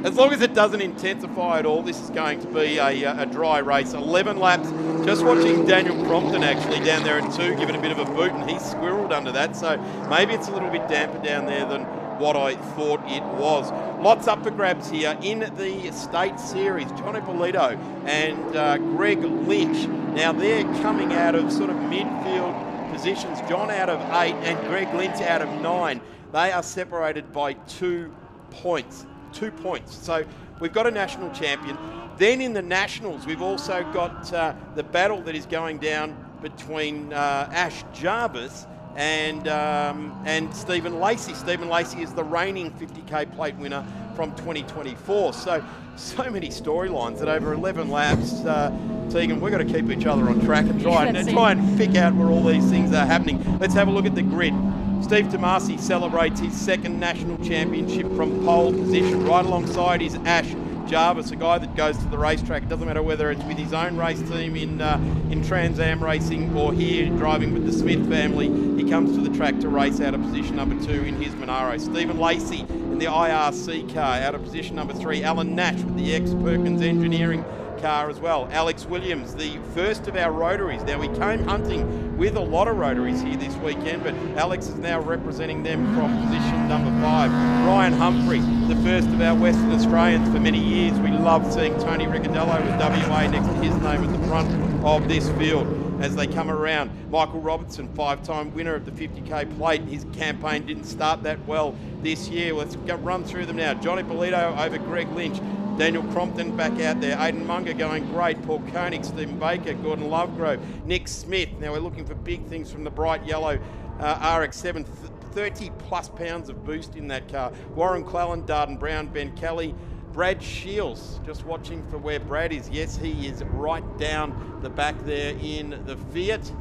as long as it doesn't intensify at all, this is going to be a dry race. 11 laps. Just watching Daniel Crompton actually down there at 2, giving a bit of a boot, and he's squirreled under that. So maybe it's a little bit damper down there than what I thought it was. Lots up for grabs here in the State Series. Johnny Polito and Greg Lynch. Now they're coming out of sort of midfield positions. John out of 8 and Greg Lynch out of 9. They are separated by 2 points. 2 points. So we've got a national champion. Then in the Nationals, we've also got the battle that is going down between Ash Jarvis and Stephen Lacey. Stephen Lacey is the reigning 50k plate winner from 2024. So many storylines that over 11 laps, Tegan, we've got to keep each other on track and try and pick out where all these things are happening. Let's have a look at the grid. Steve Tomasi celebrates his 2nd national championship from pole position. Right alongside is Ash Jarvis, a guy that goes to the racetrack. It doesn't matter whether it's with his own race team in Trans Am racing or here driving with the Smith family. He comes to the track to race out of position number 2 in his Monaro. Stephen Lacey in the IRC car out of position number 3. Alan Nash with the ex-Perkins Engineering car as well. Alex Williams, the first of our rotaries. Now, we came hunting with a lot of rotaries here this weekend, but Alex is now representing them from position number 5. Ryan Humphrey, the first of our Western Australians for many years. We love seeing Tony Riccadello with WA next to his name at the front of this field as they come around. Michael Robertson, 5-time winner of the 50k plate. His campaign didn't start that well this year. Let's run through them now. Johnny Polito over Greg Lynch. Daniel Crompton back out there. Aidan Munger going great. Paul Koenig, Stephen Baker, Gordon Lovegrove, Nick Smith. Now we're looking for big things from the bright yellow RX-7. 30 plus pounds of boost in that car. Warren Clellan, Darden Brown, Ben Kelly, Brad Shields. Just watching for where Brad is. Yes, he is right down the back there in the Fiat.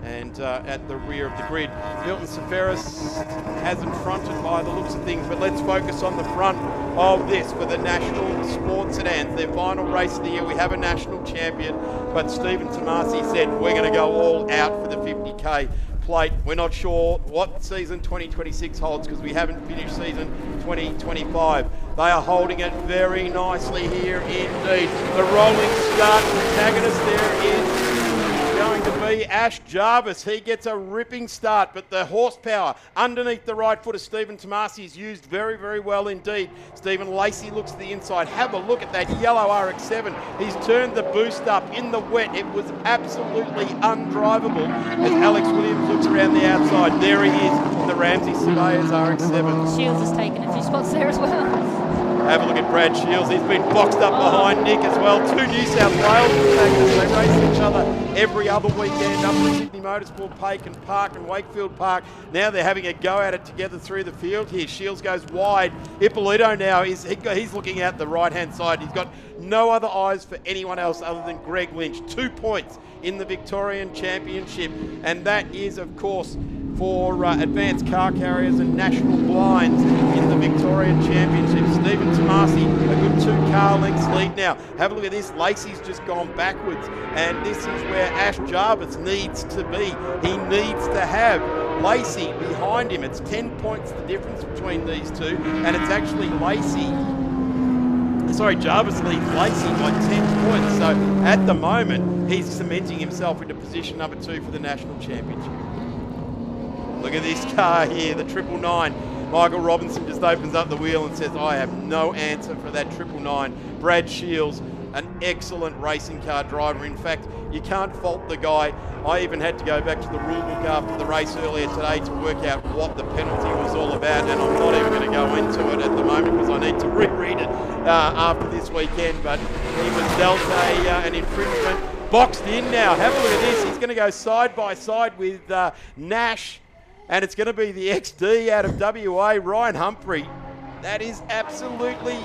And at the rear of the grid, Milton Seferis hasn't fronted by the looks of things, but let's focus on the front of this for the National Sports Sedans. Their final race of the year. We have a national champion, but Stephen Tomasi said we're going to go all out for the 50k plate. We're not sure what season 2026 holds because we haven't finished season 2025. They are holding it very nicely here indeed. The rolling start protagonist there is going to be Ash Jarvis. He gets a ripping start, but the horsepower underneath the right foot of Stephen Tomasi is used very, very well indeed. Stephen Lacey looks to the inside. Have a look at that yellow RX-7. He's turned the boost up in the wet. It was absolutely undrivable as Alex Williams looks around the outside. There he is in the Ramsey Surveyors RX-7. Shields has taken a few spots there as well. Have a look at Brad Shields. He's been boxed up behind Nick as well. 2 New South Wales protagonists. They race each other every other weekend up at Sydney Motorsport Park and Wakefield Park. Now they're having a go at it together through the field here. Shields goes wide. Ippolito now, he's looking out the right-hand side. He's got no other eyes for anyone else other than Greg Lynch. 2 points in the Victorian Championship. And that is, of course, for advanced car carriers and national blinds in the Victorian Championship. Stephen Tomasi, a good 2 car lengths lead now. Have a look at this. Lacey's just gone backwards, and this is where Ash Jarvis needs to be. He needs to have Lacey behind him. It's 10 points the difference between these two, and it's actually Jarvis leads Lacey by 10 points. So at the moment, he's cementing himself into position number 2 for the national championship. Look at this car here, the 999. Michael Robinson just opens up the wheel and says, I have no answer for that 999. Brad Shields, an excellent racing car driver. In fact, you can't fault the guy. I even had to go back to the rule book after the race earlier today to work out what the penalty was all about, and I'm not even going to go into it at the moment because I need to reread it after this weekend. But he was dealt an infringement. Boxed in now. Have a look at this. He's going to go side by side with Nash, and it's going to be the XD out of WA, Ryan Humphrey. That is absolutely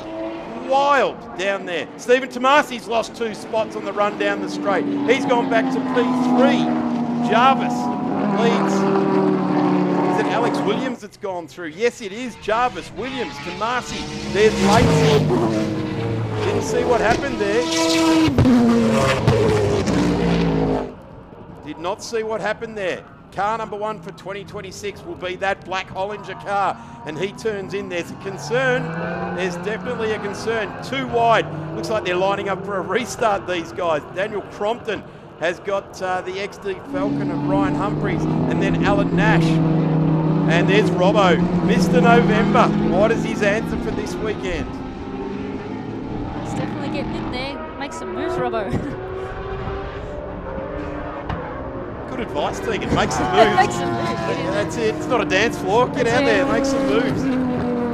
wild down there. Stephen Tomasi's lost 2 spots on the run down the straight. He's gone back to P3. Jarvis leads. Is it Alex Williams that's gone through? Yes, it is. Jarvis, Williams, Tomasi. There's Lacey. Didn't see what happened there. Did not see what happened there. Car number 1 for 2026 will be that black Hollinger car, and he turns in. There's a concern. There's definitely a concern. 2 wide. Looks like they're lining up for a restart, these guys. Daniel Crompton has got the XD Falcon of Ryan Humphreys, and then Alan Nash. And there's Robbo, Mr. November. What is his answer for this weekend? He's definitely getting in there. Make some moves, Robbo. Good advice, Tegan. Make some moves. Make some moves. Yeah, that's it. It's not a dance floor. Get out there. Make some moves.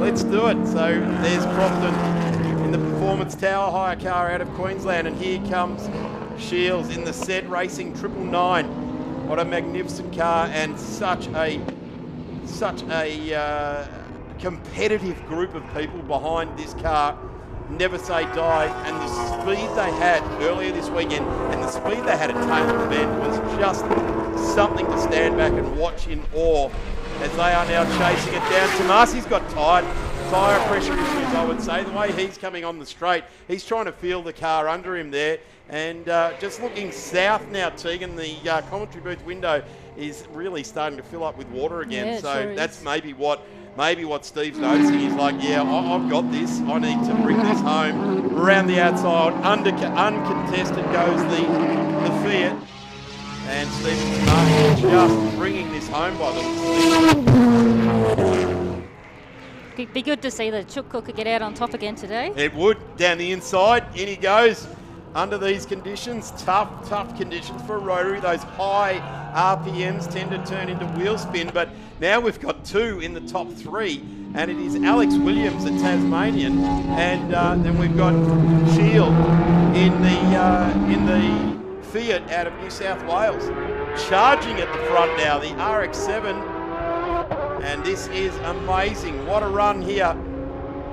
Let's do it. So there's Crompton in the Performance Tower hire car out of Queensland. And here comes Shields in the Set Racing 999. What a magnificent car, and such a competitive group of people behind this car. Never say die, and the speed they had earlier this weekend and the speed they had at Taylor Bend was just something to stand back and watch in awe as they are now chasing it down. Tomasi's got tyre pressure issues, I would say. The way he's coming on the straight, he's trying to feel the car under him there, and just looking south now, Tegan, the commentary booth window is really starting to fill up with water again. Yeah, so sure that's maybe what Steve's noticing. He's like, yeah, I've got this. I need to bring this home. Around the outside, uncontested goes the Fiat. And Stephen Tomasi just bringing this home by the It'd be good to see the Chook Cooker get out on top again today. It would. Down the inside, in he goes. Under these conditions, tough conditions for a rotary. Those high RPMs tend to turn into wheel spin, but now we've got 2 in the top 3, and it is Alex Williams, the Tasmanian, and then we've got Shield in the Fiat out of New South Wales. Charging at the front now, the RX-7, and this is amazing. What a run here.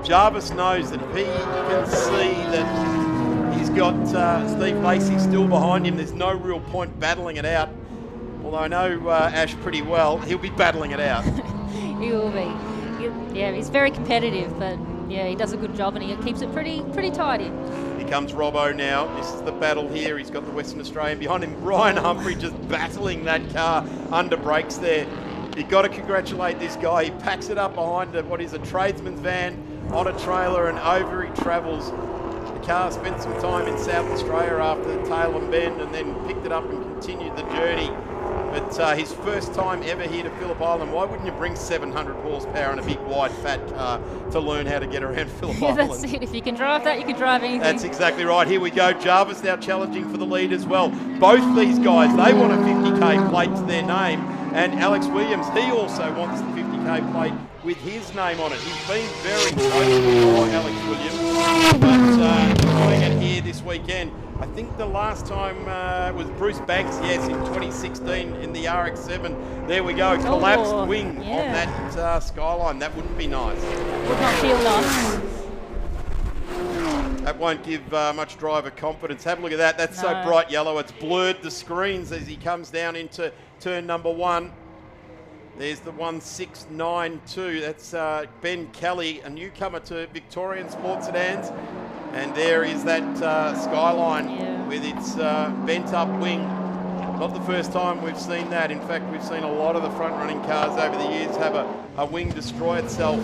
Jarvis knows that if he can see that he's got Steve Lacey still behind him, there's no real point battling it out. Although I know Ash pretty well, he'll be battling it out. He will be. Yeah, he's very competitive, but yeah, he does a good job and he keeps it pretty tidy. Here comes Robbo now. This is the battle here. He's got the Western Australian behind him. Ryan Humphrey just battling that car under brakes there. You've got to congratulate this guy. He packs it up behind what is a tradesman's van on a trailer, and over he travels. The car spent some time in South Australia after Taylor Bend and then picked it up and continued the journey. But his first time ever here to Phillip Island. Why wouldn't you bring 700 horsepower in a big, wide, fat car to learn how to get around Phillip Island? That's it. If you can drive that, you can drive anything. That's exactly right. Here we go. Jarvis now challenging for the lead as well. Both these guys, they want a 50k plate to their name. And Alex Williams, he also wants the 50k plate with his name on it. He's been very close before, Alex Williams, but doing it here this weekend. I think the last time was Bruce Banks, yes, in 2016 in the RX-7. There we go, collapsed wing on that Skyline. That wouldn't be nice. Would not feel nice. That won't give much driver confidence. Have a look at that. That's so bright yellow. It's blurred the screens as he comes down into turn number 1. There's the 1692. That's Ben Kelly, a newcomer to Victorian Sports Sedans. And there is that Skyline with its bent up wing. Not the first time we've seen that. In fact, we've seen a lot of the front running cars over the years have a wing destroy itself.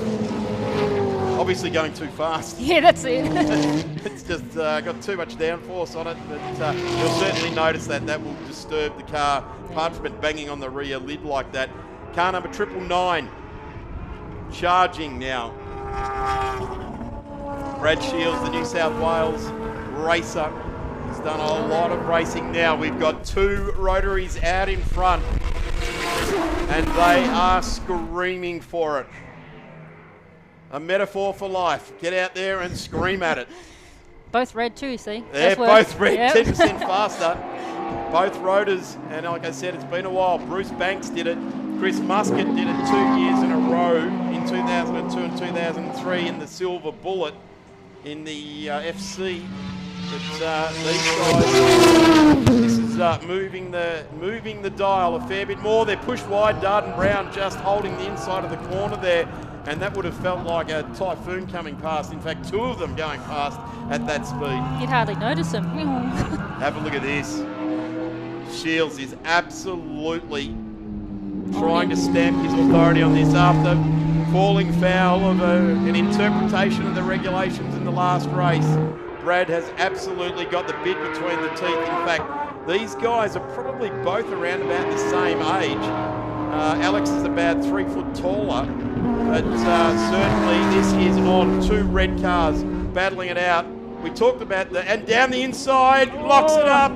Obviously going too fast. Yeah, that's it. It's just got too much downforce on it, but you'll certainly notice that will disturb the car, apart from it banging on the rear lid like that. Car number 999, charging now. Brad Shields, the New South Wales racer, has done a lot of racing now. We've got 2 rotaries out in front, and they are screaming for it. A metaphor for life. Get out there and scream at it. Both red too, see? They're both red, yep. 10% faster. Both rotors, and like I said, it's been a while. Bruce Banks did it. Chris Muscat did it 2 years in a row in 2002 and 2003 in the Silver Bullet in the FC. But these guys, this is moving the dial a fair bit more. They're pushed wide. Darden Brown just holding the inside of the corner there, and that would have felt like a typhoon coming past. In fact, 2 of them going past at that speed. You'd hardly notice them. Have a look at this. Shields is absolutely trying to stamp his authority on this after falling foul of an interpretation of the regulations in the last race. Brad has absolutely got the bit between the teeth. In fact, these guys are probably both around about the same age. Alex is about 3 foot taller, but certainly this is on 2 red cars battling it out. We talked about and down the inside, locks it up.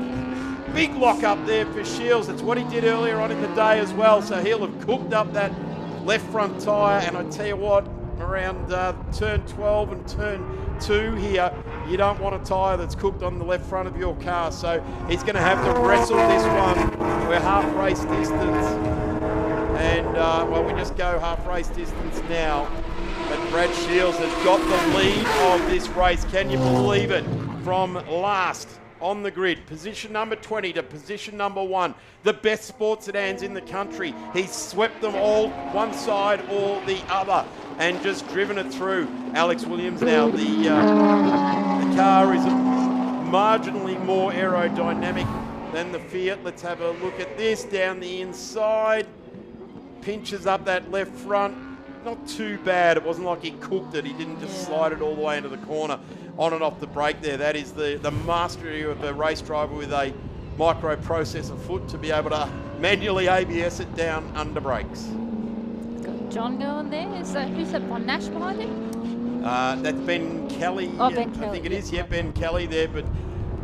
Big lock up there for Shields. That's what he did earlier on in the day as well. So he'll have cooked up that left front tyre. And I tell you what, around turn 12 and turn 2 here, you don't want a tyre that's cooked on the left front of your car. So he's going to have to wrestle this one. We're half race distance. And, well, we just go half race distance now. But Brad Shields has got the lead of this race. Can you believe it? From last on the grid, position number 20 to position number 1, the best sports sedans in the country. He's swept them all, one side or the other, and just driven it through. Alex Williams now, the car is marginally more aerodynamic than the Fiat. Let's have a look at this down the inside. Pinches up that left front. Not too bad. It wasn't like he cooked it. He didn't just slide it all the way into the corner. On and off the brake there. That is the mastery of a race driver with a microprocessor foot to be able to manually ABS it down under brakes. Got John going there. Who's that one Nash behind him? That's Ben Kelly. Oh, Ben Kelly. I think it is. Yeah, Ben Kelly there. But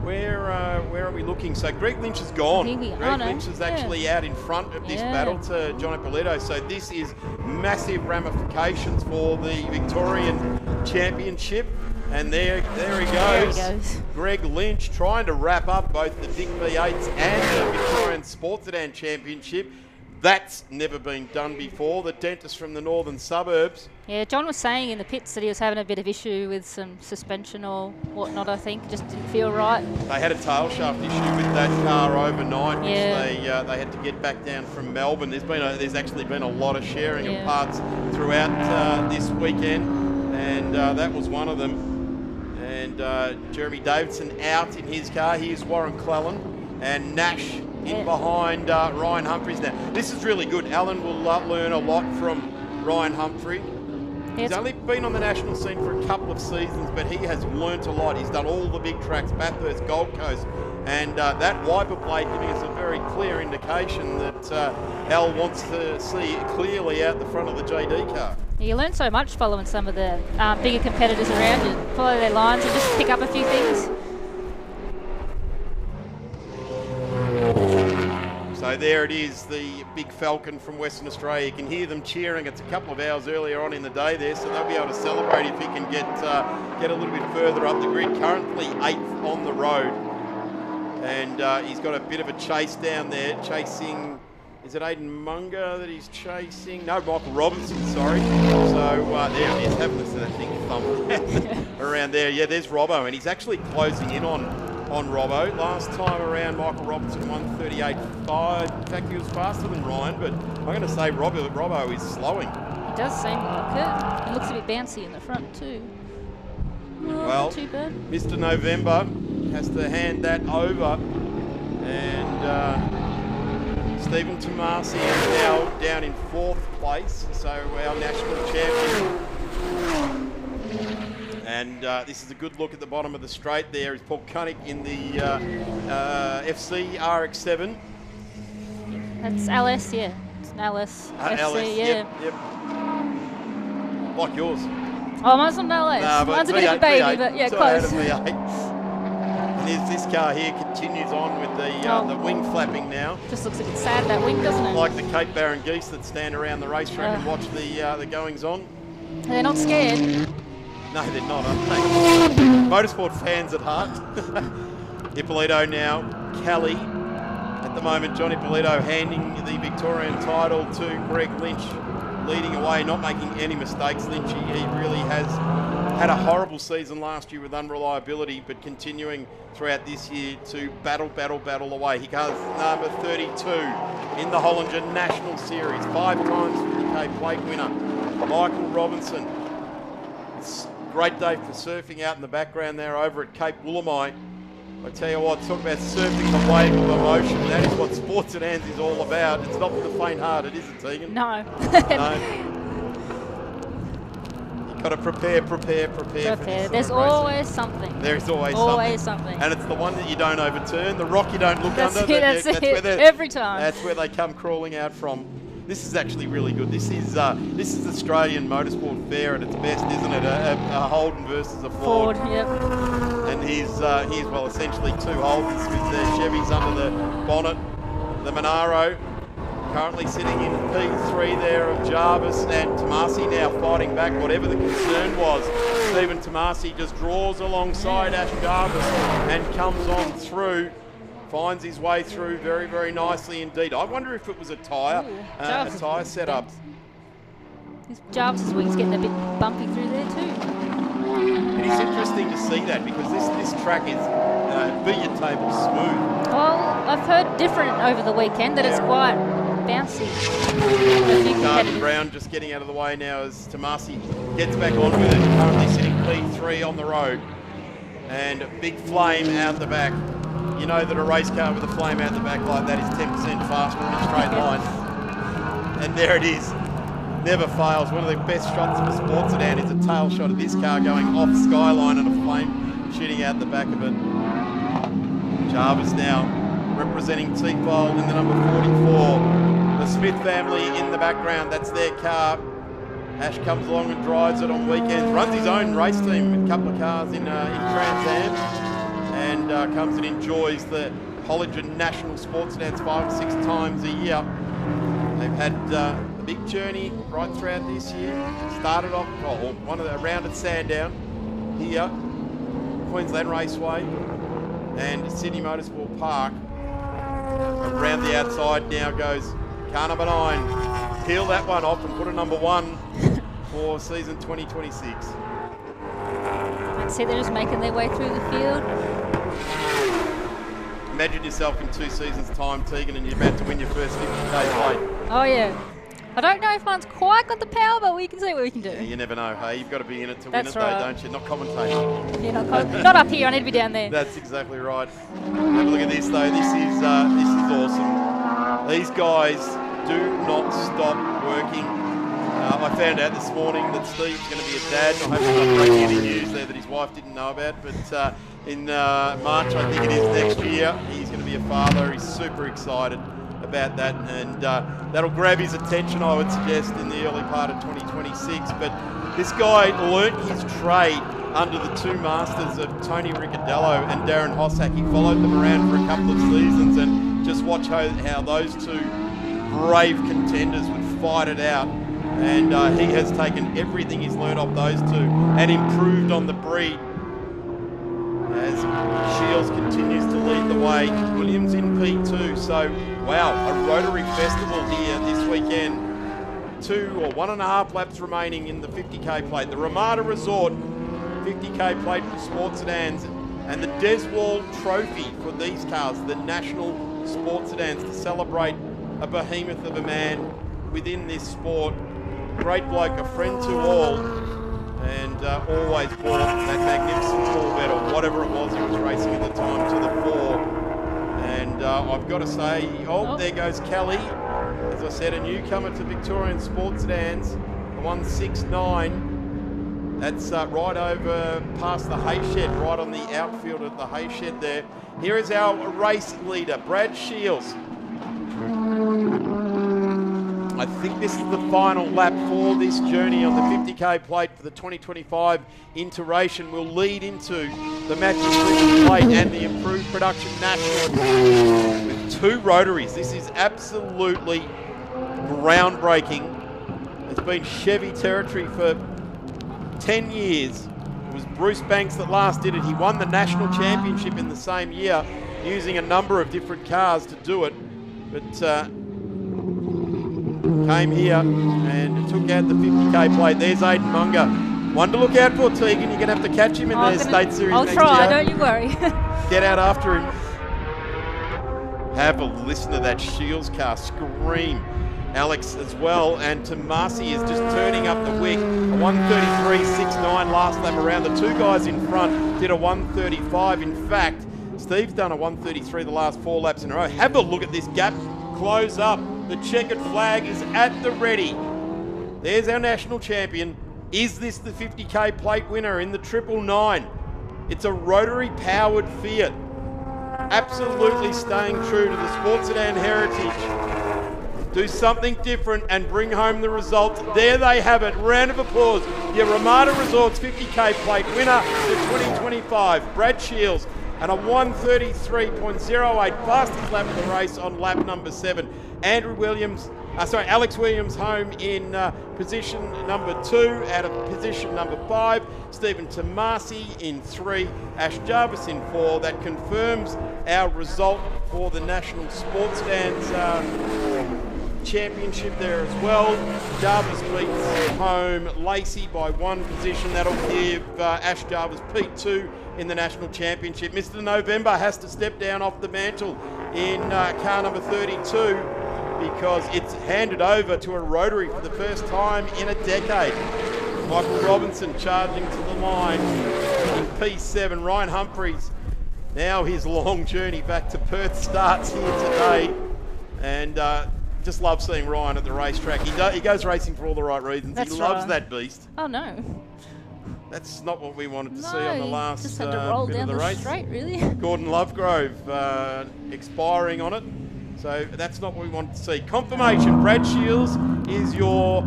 where are we looking? So Greg Lynch is gone. Greg Lynch is actually out in front of this battle to John Ippolito. So this is massive ramifications for the Victorian Championship. And there he goes. Greg Lynch trying to wrap up both the Vic V8s and the Victorian Sports Sedans Championship. That's never been done before. The dentist from the northern suburbs. Yeah, John was saying in the pits that he was having a bit of issue with some suspension or whatnot, I think. Just didn't feel right. They had a tail shaft issue with that car overnight, which they had to get back down from Melbourne. There's actually been a lot of sharing of parts throughout this weekend, and that was one of them. And Jeremy Davidson out in his car. Here's Warren Clellan and Nash in behind Ryan Humphreys now. This is really good. Alan will learn a lot from Ryan Humphrey. He's only been on the national scene for a couple of seasons, but he has learnt a lot. He's done all the big tracks, Bathurst, Gold Coast, and that wiper blade giving us a very clear indication that Al wants to see clearly out the front of the JD car. You learn so much following some of the bigger competitors around you. Follow their lines and just pick up a few things. So there it is, the big Falcon from Western Australia. You can hear them cheering. It's a couple of hours earlier on in the day there, so they'll be able to celebrate if he can get a little bit further up the grid. Currently 8th on the road. And he's got a bit of a chase down there, chasing... Is it Aidan Munger that he's chasing? No, Michael Robinson, sorry. So there he is, having this thing thump around there. Yeah, there's Robbo, and he's actually closing in on on Robbo. Last time around, Michael Robinson won 38.5. In fact, he was faster than Ryan, but I'm going to say Robbo is slowing. It does seem like it. It looks a bit bouncy in the front too. Well, not too bad. Mr. November has to hand that over, and Stephen Tomasi is now down in 4th place, so our national champion. And this is a good look at the bottom of the straight. There is Paul Koenig in the FC RX-7. That's LS, yeah. It's an LS. FC, LS, yeah. yep. Like yours. Oh, mine's not an LS. Nah, but mine's a bit of a baby, V8, but yeah, so close. out of V8. And this car here continues on with the wing flapping now. Just looks a bit sad, that wing, doesn't it? Like the Cape Barren geese that stand around the racetrack and watch the goings on. They're not scared. No, they're not, aren't they? Motorsport fans at heart. Ippolito now, Kelly. At the moment, John Ippolito handing the Victorian title to Greg Lynch, leading away, not making any mistakes. Lynch, he really has had a horrible season last year with unreliability, but continuing throughout this year to battle away. He goes number 32 in the Hollinger National Series, 5 times 50k plate winner. Michael Robinson. It's a great day for surfing out in the background there over at Cape Woolamai. I tell you what, talk about surfing the wave of emotion. That is what Sports Sedans is all about. It's not for the faint-hearted, is it, Tegan? No. No. You've got to prepare for this There's sort of always something. There is always something. And it's the one that you don't overturn, the rock you don't look That's under. it, that's it. Every time. That's where they come crawling out from. This is actually really good. This is Australian motorsport fair at its best, isn't it? A Holden versus a Ford. Yep. And here's well, essentially 2 Holdens with their Chevys under the bonnet. The Monaro currently sitting in P3 there of Jarvis, and Tomasi now fighting back whatever the concern was. Stephen Tomasi just draws alongside Ash Jarvis and comes on through. Finds his way through very, very nicely indeed. I wonder if it was a tyre setup. Jarvis's wing's getting a bit bumpy through there too. It is interesting to see that because this track is billiard table smooth. Well, I've heard different over the weekend, that it's quite bouncy. Darden Brown just getting out of the way now as Tomasi gets back on with it. Currently sitting P3 on the road. And a big flame out the back. You know that a race car with a flame out the back like that is 10% faster in a straight line. And there it is. Never fails. One of the best shots of a sports sedan is a tail shot of this car going off skyline and a flame shooting out the back of it. Jarvis now representing T-Fold in the number 44. The Smith family in the background, that's their car. Ash comes along and drives it on weekends. Runs his own race team with a couple of cars in Trans Am. And comes and enjoys the Hollinger National Sports Sedans 5 or 6 times a year. They've had a big journey right throughout this year. Started off around at Sandown here, Queensland Raceway, and Sydney Motorsport Park. Around the outside now goes car number 9. Peel that one off and put a number 1 for season 2026. See, they're just making their way through the field. Imagine yourself in 2 seasons' time, Tegan, and you're about to win your first 50k plate. Oh, yeah. I don't know if mine's quite got the power, but we can see what we can do. Yeah, you never know, hey? You've got to be in it to That's win it, right. though, don't you? Not commentating. Yeah, not up here. I need to be down there. That's exactly right. Have a look at this, though. This is awesome. These guys do not stop working. I found out this morning that Steve's going to be a dad. I hope he's not breaking any news there that his wife didn't know about. But in March, I think it is next year, he's going to be a father. He's super excited about that. And that'll grab his attention, I would suggest, in the early part of 2026. But this guy learnt his trade under the 2 masters of Tony Ricciardello and Darren Hossack. He followed them around for a couple of seasons and just watch how those 2 brave contenders would fight it out. And he has taken everything he's learned off those 2 and improved on the breed as Shields continues to lead the way. Williams in P2. So, wow, a Rotary Festival here this weekend. 2 or 1.5 laps remaining in the 50k plate. The Ramada Resort 50k plate for Sports Sedans And the Deswald Trophy for these cars, the National Sports Sedans, to celebrate a behemoth of a man within this sport. Great bloke, a friend to all, and always brought that magnificent Corvette or whatever it was he was racing at the time to the fore. And I've got to say, there goes Kelly. As I said, a newcomer to Victorian Sports Sedans, a 169. That's right over past the hay shed, right on the outfield of the hay shed there. Here is our race leader, Brad Shields. I think this is the final lap for this journey on the 50k plate for the 2025 iteration. Will lead into the Matthew Clinton plate and the improved production national with 2 rotaries. This is absolutely groundbreaking. It's been Chevy territory for 10 years. It was Bruce Banks that last did it. He won the national championship in the same year using a number of different cars to do it. But came here and took out the 50k plate. There's Aiden Munger. One to look out for, Tegan. You're going to have to catch him in the State Series I'll next try, year. don't you worry. Get out after him. Have a listen to that Shields car scream. Alex as well, and Tomasi is just turning up the wick. A 133.69 last lap around. The 2 guys in front did a 135. In fact, Steve's done a 133 the last 4 laps in a row. Have a look at this gap close up. The checkered flag is at the ready. There's our national champion. Is this the 50k plate winner in the 999? It's a rotary powered Fiat. Absolutely staying true to the Sports Sedan heritage. Do something different and bring home the results. There they have it. Round of applause. Your Ramada Resorts 50k plate winner for 2025, Brad Shields, and a 133.08 fastest lap of the race on lap number 7. Alex Williams home in position number 2 out of position number 5. Stephen Tomasi in 3. Ash Jarvis in 4. That confirms our result for the National Sports Sedans Championship there as well. Jarvis beats home Lacey by 1 position. That'll give Ash Jarvis P2 in the National Championship. Mr. November has to step down off the mantle in car number 32 because it's handed over to a rotary for the first time in a decade. Michael Robinson charging to the line in P7. Ryan Humphreys, now his long journey back to Perth starts here today, and just love seeing Ryan at the racetrack. He goes racing for all the right reasons. That's he loves right. that beast. Oh no. That's not what we wanted to see on the last just had to roll bit down of the race. straight, really. Gordon Lovegrove expiring on it. So that's not what we wanted to see. Confirmation, Brad Shields is your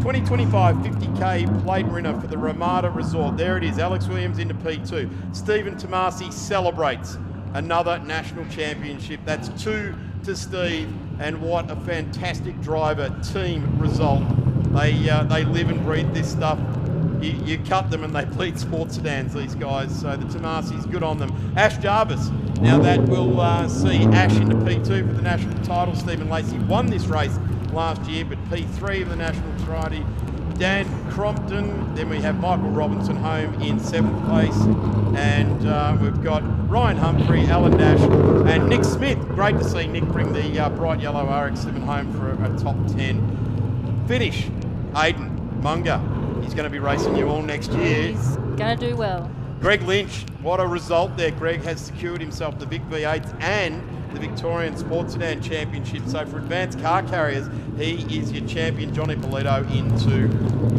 2025 50k plate winner for the Ramada Resort. There it is, Alex Williams into P2. Stephen Tomasi celebrates another national championship. That's 2 to Steve, and what a fantastic driver team result. They live and breathe this stuff. You cut them and they bleed sports sedans, these guys. So the Tomasi's good on them. Ash Jarvis. Now that will see Ash into P2 for the national title. Stephen Lacey won this race last year, but P3 of the national variety. Dan Crompton. Then we have Michael Robinson home in 7th place. And we've got Ryan Humphrey, Alan Nash, and Nick Smith. Great to see Nick bring the bright yellow RX-7 home for a top 10 finish. Aiden Munger. He's going to be racing you all next year. He's going to do well. Greg Lynch, what a result there. Greg has secured himself the Vic V8s and the Victorian Sports Sedan Championship. So for advanced car carriers, he is your champion, Johnny Polito, into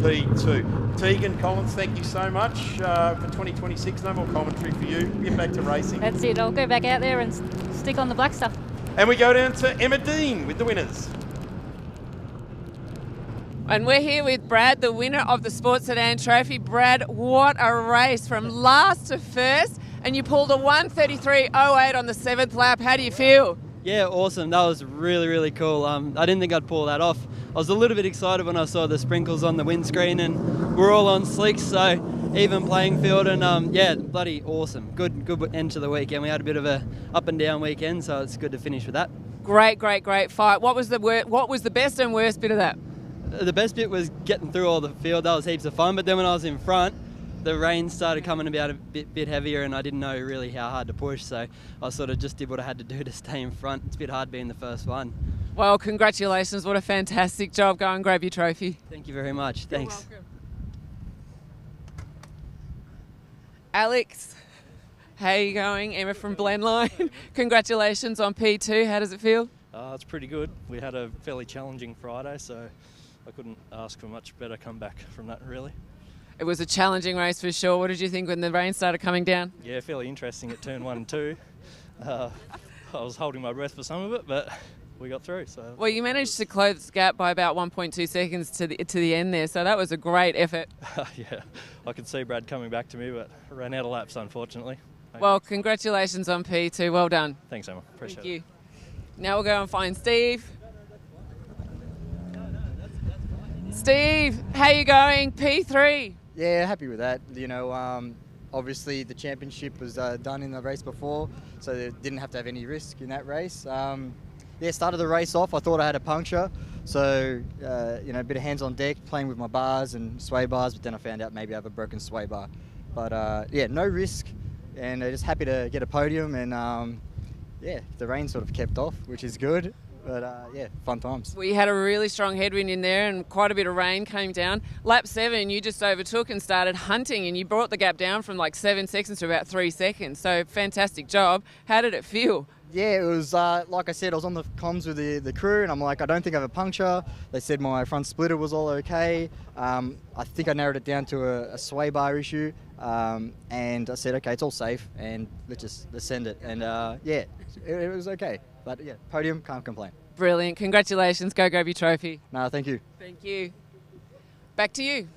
P2. Tegan Collins, thank you so much for 2026. No more commentary for you. Get back to racing. That's it. I'll go back out there and stick on the black stuff. And we go down to Emma Dean with the winners. And we're here with Brad, the winner of the Sports Sedan Trophy. Brad, what a race from last to first, and you pulled a 133.08 on the 7th lap. How do you feel? Yeah, awesome. That was really, really cool. I didn't think I'd pull that off. I was a little bit excited when I saw the sprinkles on the windscreen, and we're all on slicks, so even playing field, and yeah, bloody awesome. Good end to the weekend. We had a bit of a up and down weekend, so it's good to finish with that. Great fight. What was the best and worst bit of that? The best bit was getting through all the field. That was heaps of fun. But then when I was in front, the rain started coming about a bit heavier, and I didn't know really how hard to push, so I sort of just did what I had to do to stay in front. It's a bit hard being the first one. Well, congratulations. What a fantastic job. Go and grab your trophy. Thank you very much. Thanks. You're welcome. Alex, how are you going? Emma from Blendline. Congratulations on P2. How does it feel? It's pretty good. We had a fairly challenging Friday, so I couldn't ask for much better comeback from that, really. It was a challenging race for sure. What did you think when the rain started coming down? Yeah, fairly interesting at turn 1 and 2. I was holding my breath for some of it, but we got through. So Well, you managed to close the gap by about 1.2 seconds to the end there, so that was a great effort. yeah, I could see Brad coming back to me, but I ran out of laps, unfortunately. Well, congratulations on P2. Well done. Thanks, Emma. Appreciate Thank it. you. Now we'll go and find Steve. Steve, how you going? P3. Yeah, happy with that. You know, obviously the championship was done in the race before, so they didn't have to have any risk in that race. Yeah, started the race off. I thought I had a puncture, so you know, a bit of hands on deck, playing with my bars and sway bars. But then I found out maybe I have a broken sway bar. But yeah, no risk, and just happy to get a podium. And yeah, the rain sort of kept off, which is good. But yeah, fun times. We had a really strong headwind in there and quite a bit of rain came down. Lap 7, you just overtook and started hunting, and you brought the gap down from like 7 seconds to about 3 seconds. So fantastic job. How did it feel? Yeah, it was like I said, I was on the comms with the crew, and I'm like, I don't think I have a puncture. They said my front splitter was all okay. I think I narrowed it down to a sway bar issue, and I said, okay, it's all safe, and let's send it. And yeah, it was okay. But yeah, podium, can't complain. Brilliant. Congratulations. Go grab your trophy. No, thank you. Thank you. Back to you.